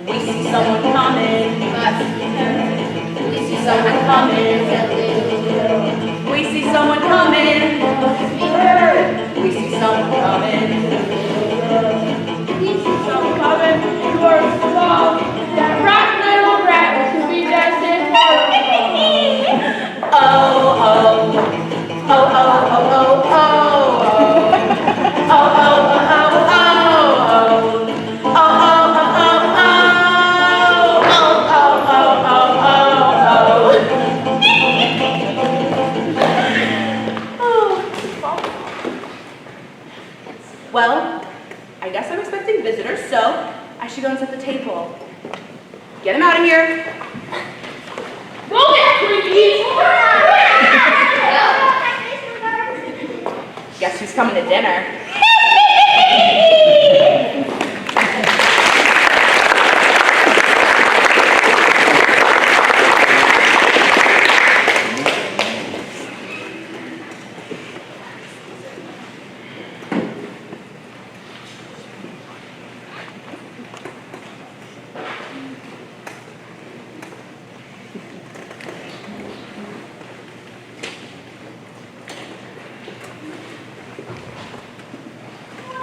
We see someone coming. We see someone coming. We see someone coming. We see someone coming. We see someone coming. You are small. That rotten little rat will be destined for Oh, oh. Oh, oh, oh, oh, oh, oh. Oh, oh, oh, oh, oh, oh. Oh, oh, oh, oh, oh. Oh, oh, oh, oh, oh, oh. Well, I guess I'm expecting visitors, so I should go and set the table. Get him out of here. Roll it, Twinkies! Guess who's coming to dinner?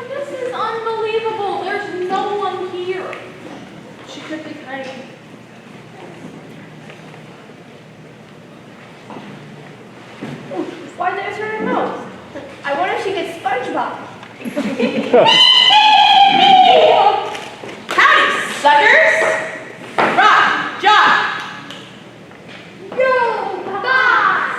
This is unbelievable. There's no one here. She could be hiding. Why there's her nose? I wonder if she gets SpongeBob. Howdy, suckers! Rock, job! Yo, boss!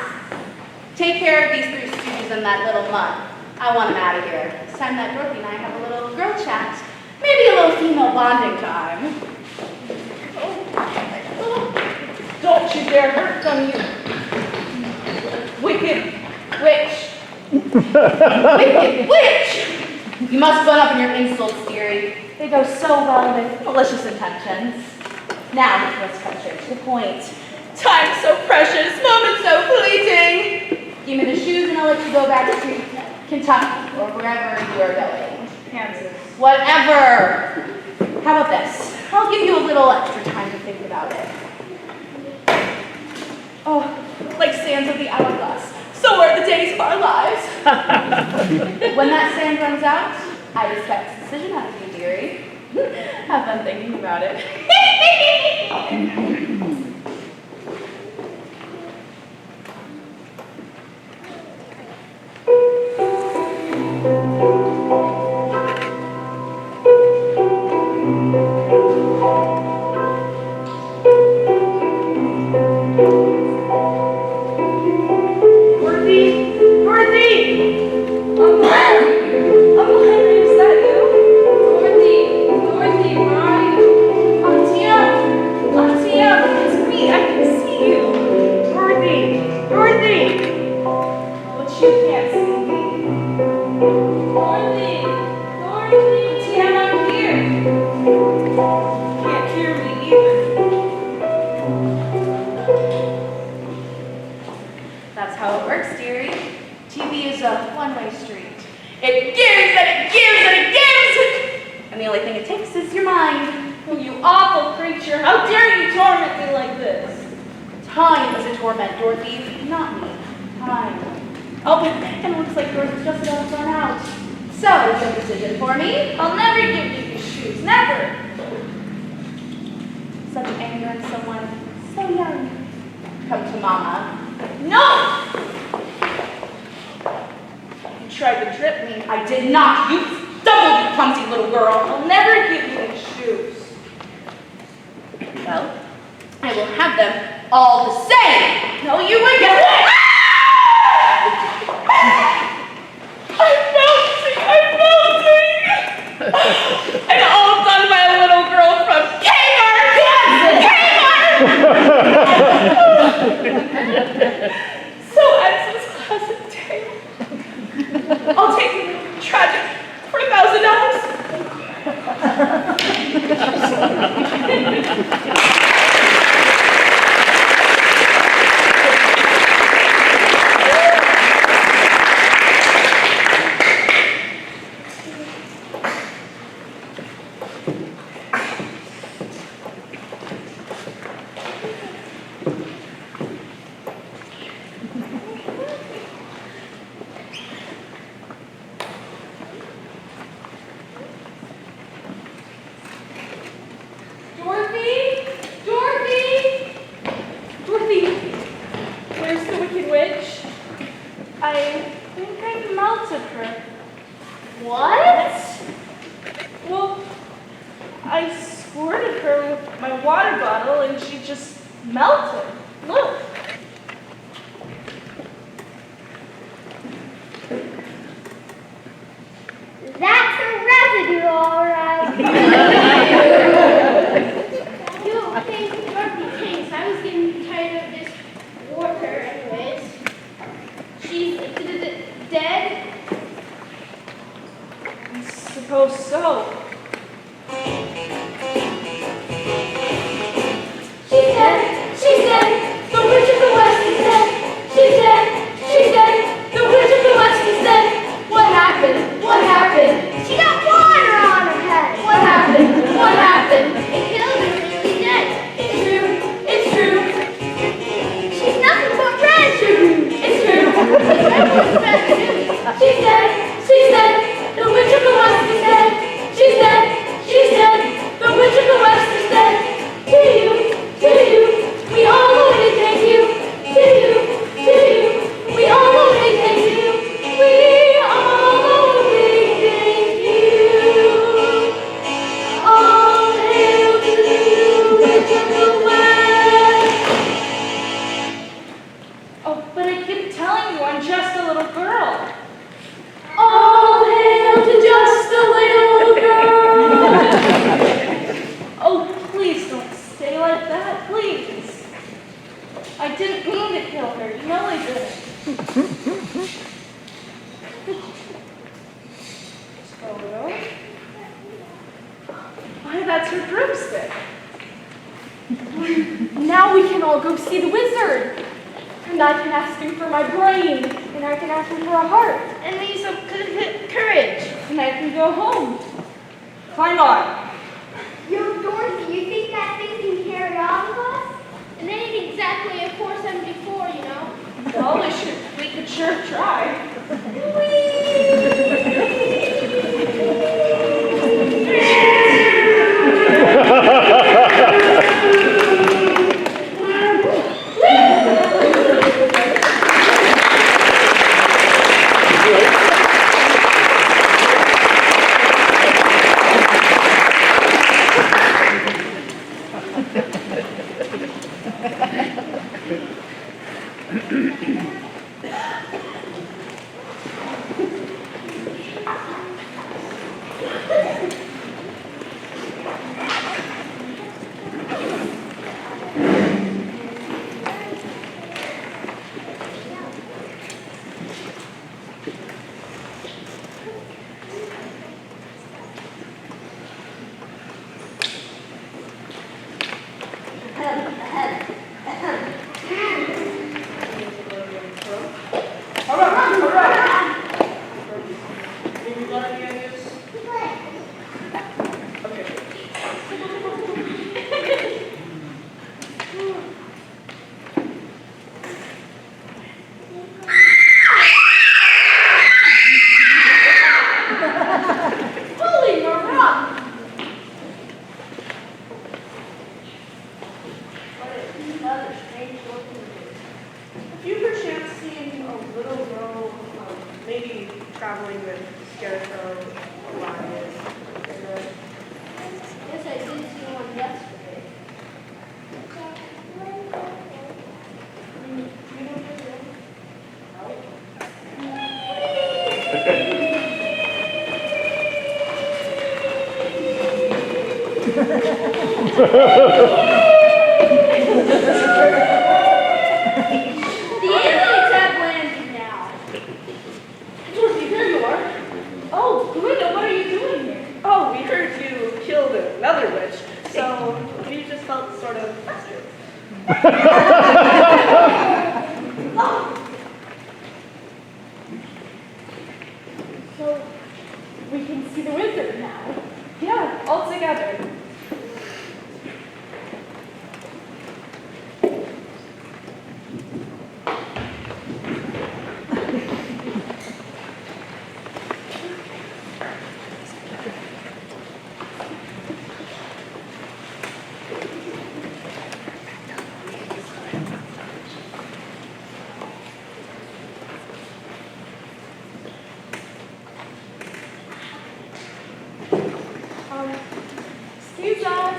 Take care of these three stooges and that little mutt. I want him out of here. It's time that Dorothy and I have a little girl chat. Maybe a little female bonding time. Don't you dare hurt them, you wicked witch. Wicked witch! You must bun up in your insults, dearie. They go so well with malicious intentions. Now, let's cut straight to the point. Time so precious, moments so fleeting. Give me the shoes and I'll let you go back to Kentucky or wherever you are going. Kansas. Whatever. How about this? I'll give you a little extra time to think about it. Oh, like sands of the hourglass, so are the days of our lives. When that sand runs out, I expect a decision out of you, dearie. Have fun thinking about it. That's how it works, dearie. TV is a one-way street. It gives and it gives and it gives! And the only thing it takes is your mind. Oh, you awful creature. How dare you torment me like this? Time is a torment, Dorothy, not me. Time. Oh, and it looks like yours is just about to run out. So, your decision for me? I'll never give you these shoes. Never. Such anger in someone so young. Come to Mama. No! You tried to trip me. I did not. You stumbled, you clumsy little girl. I'll never give you these shoes. Well, I will have them all the same. No, you would get it. I'm melting. And all done by a little girl from Kmart, Kansas. So ends this classic tale. I'll take the tragic for $1,000. Dorothy, where's the Wicked Witch? I think I melted her. What? Well, I squirted her with my water bottle and she just melted. Look. That's a residue, all right. You think Dorothy thinks I was getting tired of this water anyways. She's dead? I suppose so. She's dead, the witch of the west is dead. She's dead, the witch of the west is dead. What happened? What happened? She got water on her head. What happened? What happened? It killed her, she's dead. It's true. It's true. She's nothing but residue. It's true. She's dead, the witch of the west is dead. She's dead, the witch of the west is dead. To you, we all only thank you. To you, we all only thank you. We all only thank you. All hail to you, witch of the west. Oh, but I keep telling you I'm just a little girl. All hail to just a little girl. Oh, please don't stay like that, please. I didn't mean to kill her. You know I didn't. Just go away. extra broomstick. Now we can all go see the wizard. And I can ask him for my brain. And I can ask him for a heart. And need some courage. And I can go home. Climb on. Yo, Dorothy, you think that thing can carry all of us? It ain't exactly a 474, you know. Well, we could sure try. Have you perchance seen a little girl, maybe traveling with Scarecrow or Lion? Yes, I did see one yesterday. The aliens have landed now. Dorothy, there you are. Oh, Glinda, what are you doing here? Oh, we heard you killed another witch, so we just felt sort of festive. So, we can see the wizard now. Yeah, all together. Excuse us.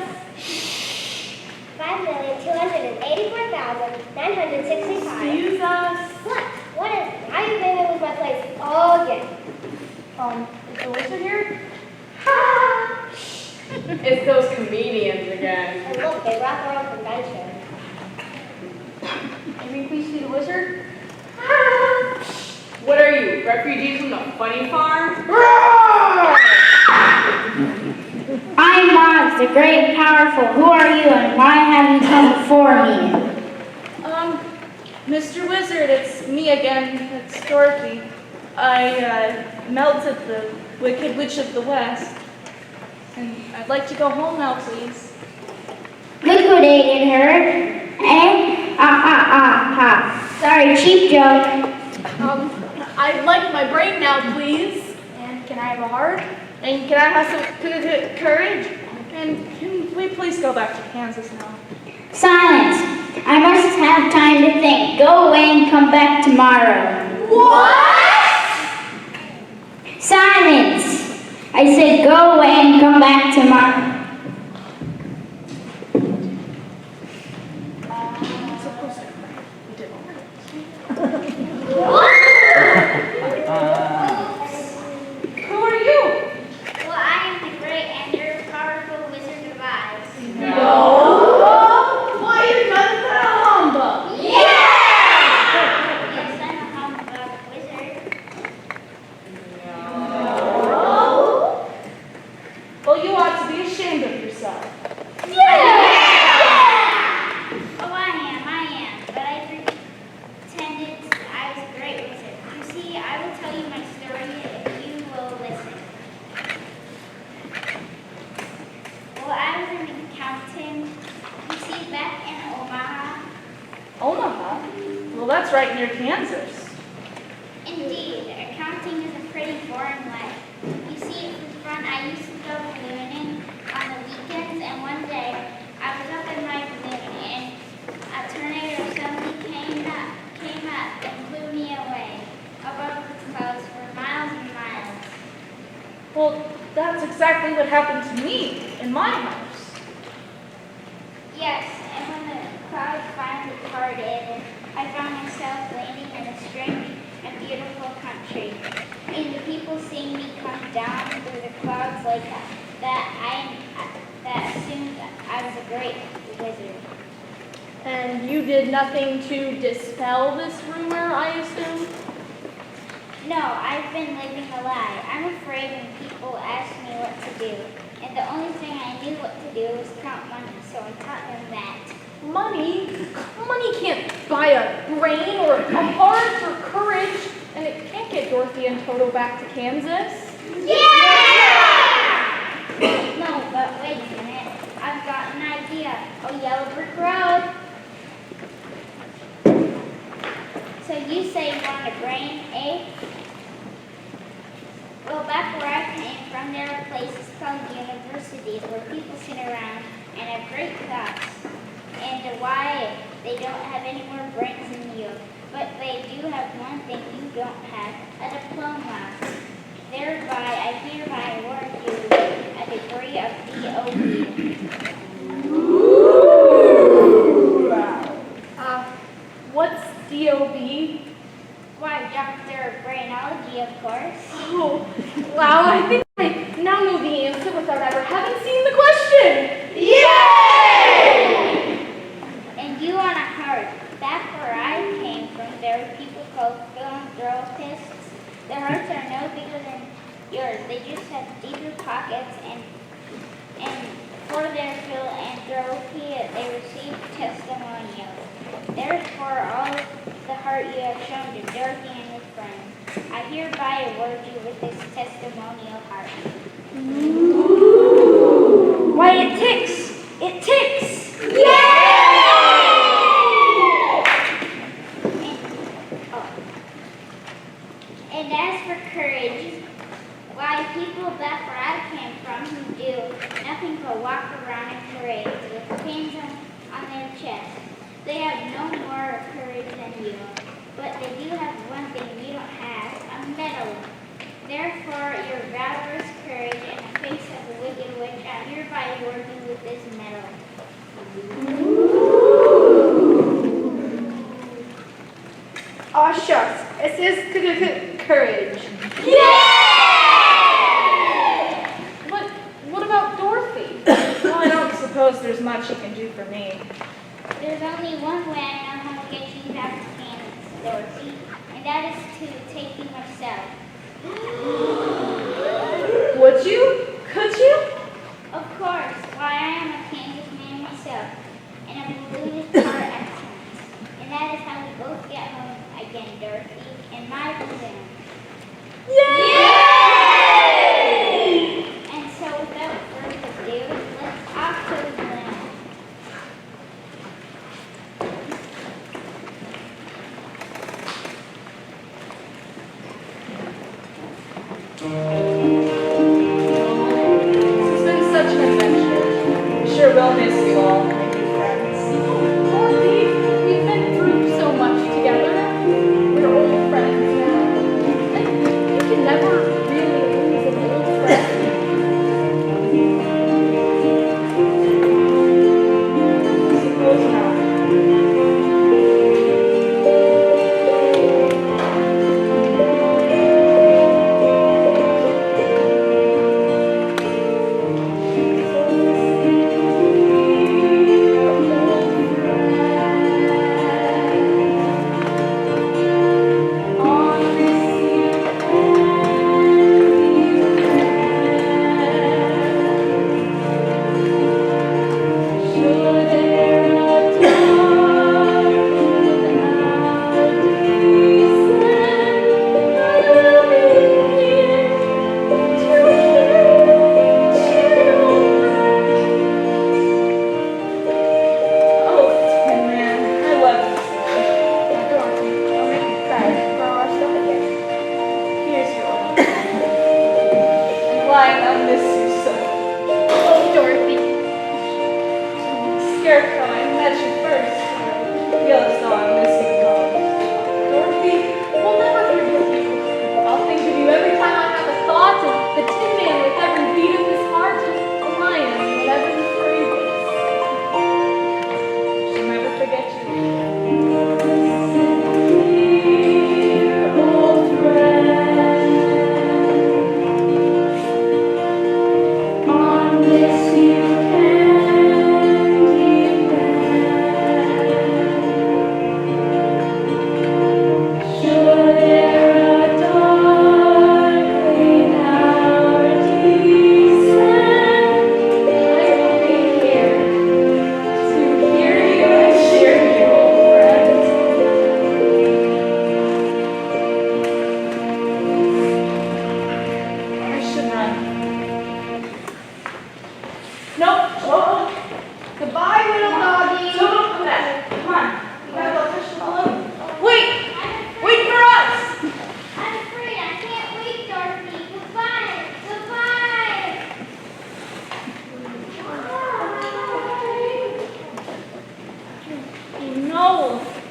5,284,965. Excuse us. What? Why are you blaming with my place again? Is the wizard here? It's those comedians again. And look, they brought their own convention. Can we please see the wizard? What are you, refugees from the funny farm? I'm Moz, the great and powerful. Who are you and why have you come before me? Mr. Wizard, it's me again. It's Dorothy. I melted the Wicked Witch of the West. And I'd like to go home now, please. Liquidated her. Eh? Sorry, cheap joke. I'd like my brain now, please. And can I have a heart? And can I have some courage? And can we please go back to Kansas now? Silence. I must have time to think. Go away and come back tomorrow. What? Silence. I said go away and come back tomorrow. Who are you? Well, I am the great and your powerful Wizard of Oz. No. Why you got that humbug? Yes, I'm a humbug wizard. Well, you ought to be ashamed Omaha? Well, that's right near Kansas. Indeed, accounting is a pretty boring life. You see, it was fun. I used to go ballooning on the weekends, and one day I was up in my balloon, and a tornado suddenly came up and blew me away above the clouds for miles and miles. Well, that's exactly what happened to me in my house. Yes, and when the clouds finally parted, I found myself landing in a strange and beautiful country. And the people seeing me come down through the clouds like that assumed I was a great wizard. And you did nothing to dispel this rumor, I assume? No, I've been living a lie. I'm afraid when people ask me what to do. And the only thing I knew what to do was count money, so I taught them that. Money? Money can't buy a brain or a heart or courage, and it can't get Dorothy and Toto back to Kansas. Yeah! No, but wait a minute. I've got an idea. Oh, yellow brick road. So you say you want a brain, eh? Well, back where I came from, there are places called universities where people sit around and have great thoughts. And why they don't have any more brains than you. But they do have one thing you don't have, a diploma. Thereby, I hereby award you a degree of DOB. What's DOB? Why, Dr. Brainology, of course. Oh, wow, I think I now know the answer without ever having seen the question. Yay! And you want a heart. Back where I came from, there were people called philanthropists. Their hearts are no bigger than yours. They just have deeper pockets, and for their philanthropy, they receive testimonials. Therefore, all the heart you have shown to Dorothy and your friends, I hereby award you with this testimonial heart. Ooh. Why, it ticks! It ticks! Yay! And as for courage, why, people back where I came from who do nothing but walk around in parades with pins on their chest. They have no more courage than you, but they do have one thing you don't have, a medal. Therefore, your valorous courage in the face of the wicked witch, I hereby award you with this medal. Aw, shucks. It says courage. Yay! What about Dorothy? Well, I don't suppose there's much you can do for me. There's only one way I know how to get you back to Kansas, Dorothy, and that is to take you myself. Would you? Could you? Of course, why I am a Kansas man myself, and a balloonist par excellence. And that is how we both get home again, Dorothy, in my balloon. Yay! And so without further ado, let's off to the balloon. This has been such an adventure. Sure will miss you all, my new friends. Dorothy, we've been through so much together. We're old friends now. And you can never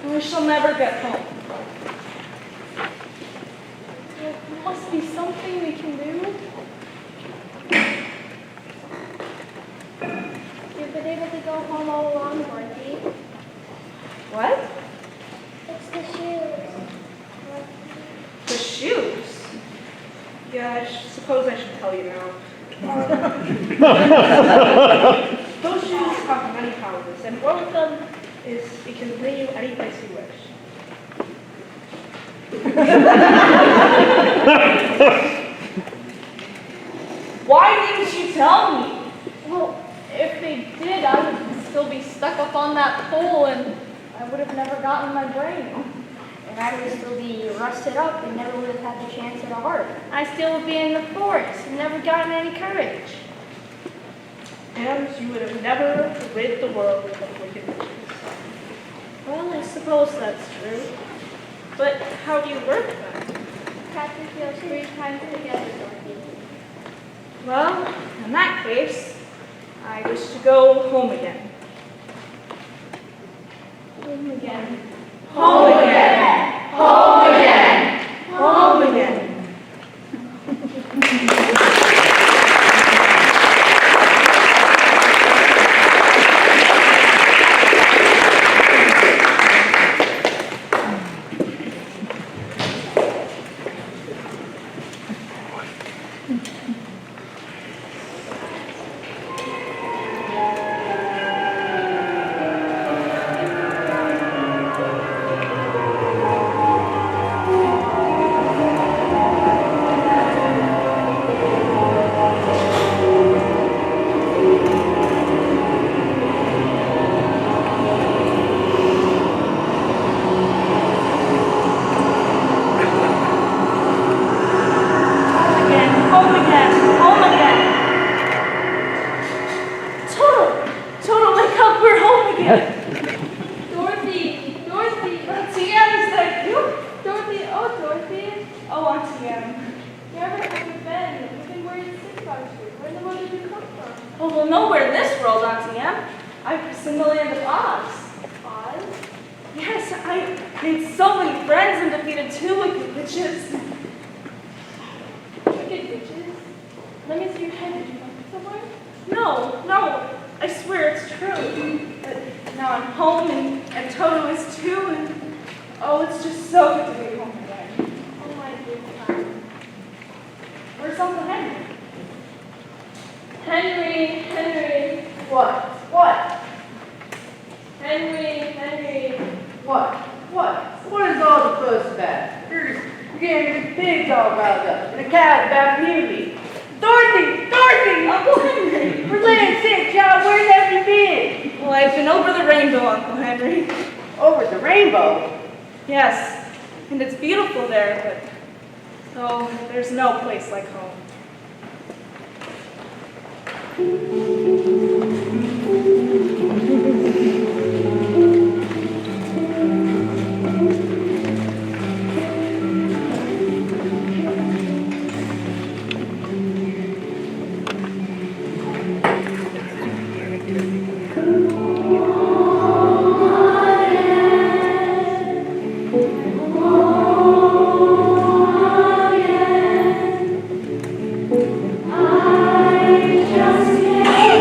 I shall never get home. There must be something we can do. You've been able to go home all along, Dorothy. What? It's the shoes. The shoes? Yeah, I suppose I should tell you now. Those shoes have many powers, and one of them is it can bring you any place you wish. Why didn't you tell me? Well, if they did, I would still be stuck up on that pole and I would have never gotten my brain. And I would still be rusted up and never would have had the chance at a heart. I still would be in the forest and never gotten any courage. And you would have never rid the world of wicked witches. Well, I suppose that's true. But how do you work then? Practice those 3 times together, Dorothy. Well, in that case, I wish to go home again. Home again. Home again! Home again! Home again! I just can't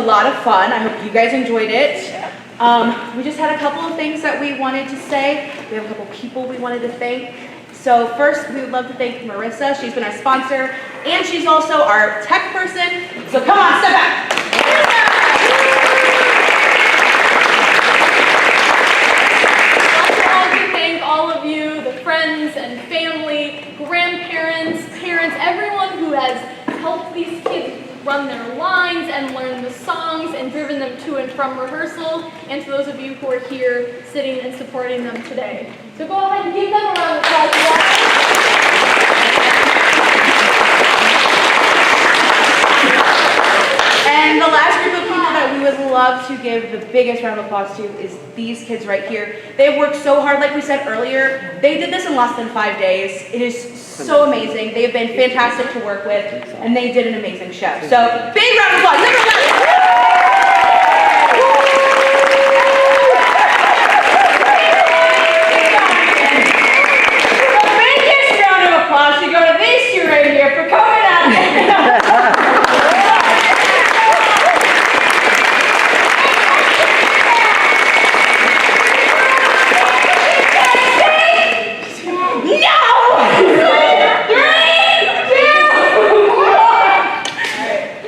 lot of fun. I hope you guys enjoyed it. We just had a couple of things that we wanted to say. We have a couple people we wanted to thank. So first, we would love to thank Marissa. She's been our sponsor, and she's also our tech person. So come on, step back. I want to thank all of you, the friends and family, grandparents, parents, everyone who has helped these kids run their lines and learn the songs and driven them to and from rehearsal, and to those of you who are here sitting and supporting them today. So go ahead and give them a round of applause. And the last group of people that we would love to give the biggest round of applause to is these kids right here. They've worked so hard, like we said earlier. They did this in less than 5 days. It is so amazing. They have been fantastic to work with, and they did an amazing show. So, big round of applause. The biggest round of applause should go to these two right here for coming out.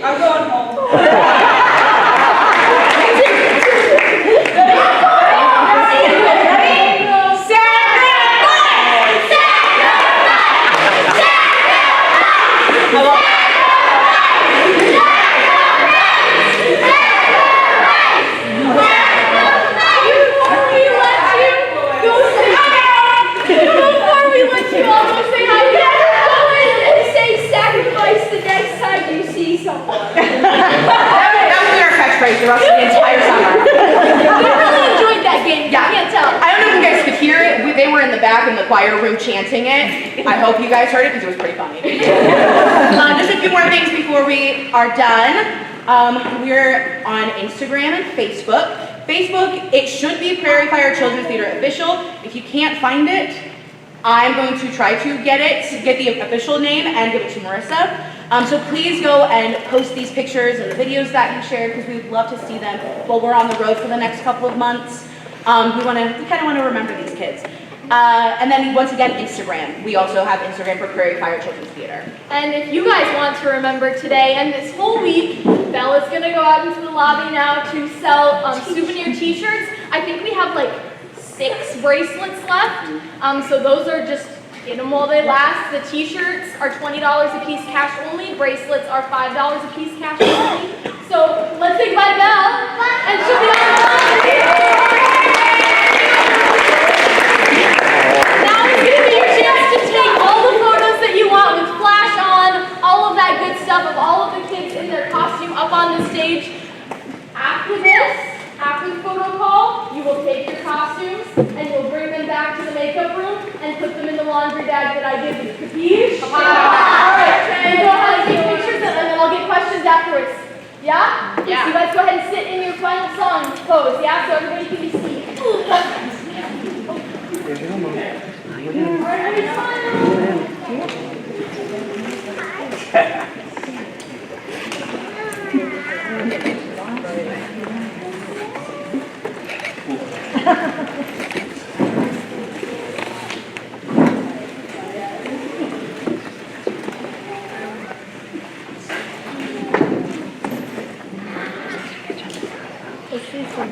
I'm going home. Before we let you all go say hi, go in and say sacrifice the next time you see someone. That would be our catchphrase the rest of the entire summer. We really enjoyed that game. Yeah. I can't tell. I don't know if you guys could hear it. They were in the back in the choir room chanting it. I hope you guys heard it because it was pretty funny. Just a few more things before we are done. We're on Instagram and Facebook. Facebook, it should be Prairie Fire Children's Theater Official. If you can't find it, I'm going to try to get the official name and give it to Marissa. So please go and post these pictures and the videos that you shared because we would love to see them while we're on the road for the next couple of months. We kind of want to remember these kids. And then once again, Instagram. We also have Instagram for Prairie Fire Children's Theater. And if you guys want to remember today and this whole week, Bella's going to go out into the lobby now to sell souvenir t-shirts. I think we have like 6 bracelets left. So those are just, get them while they last. The t-shirts are $20 a piece cash only. Bracelets are $5 a piece cash only. So let's say goodbye to Belle. And she'll be on the laundry. Now is going to be your chance to take all the photos that you want with flash on, all of that good stuff of all of the kids in their costume up on the stage. After the photo call, you will take your costumes and you'll bring them back to the makeup room and put them in the laundry bag that I give you. Capiche? Alright, and go ahead and take pictures and then I'll get questions afterwards. Yeah? Yeah. So you guys go ahead and sit in your final song pose, yeah? So everybody can be seen. Alright,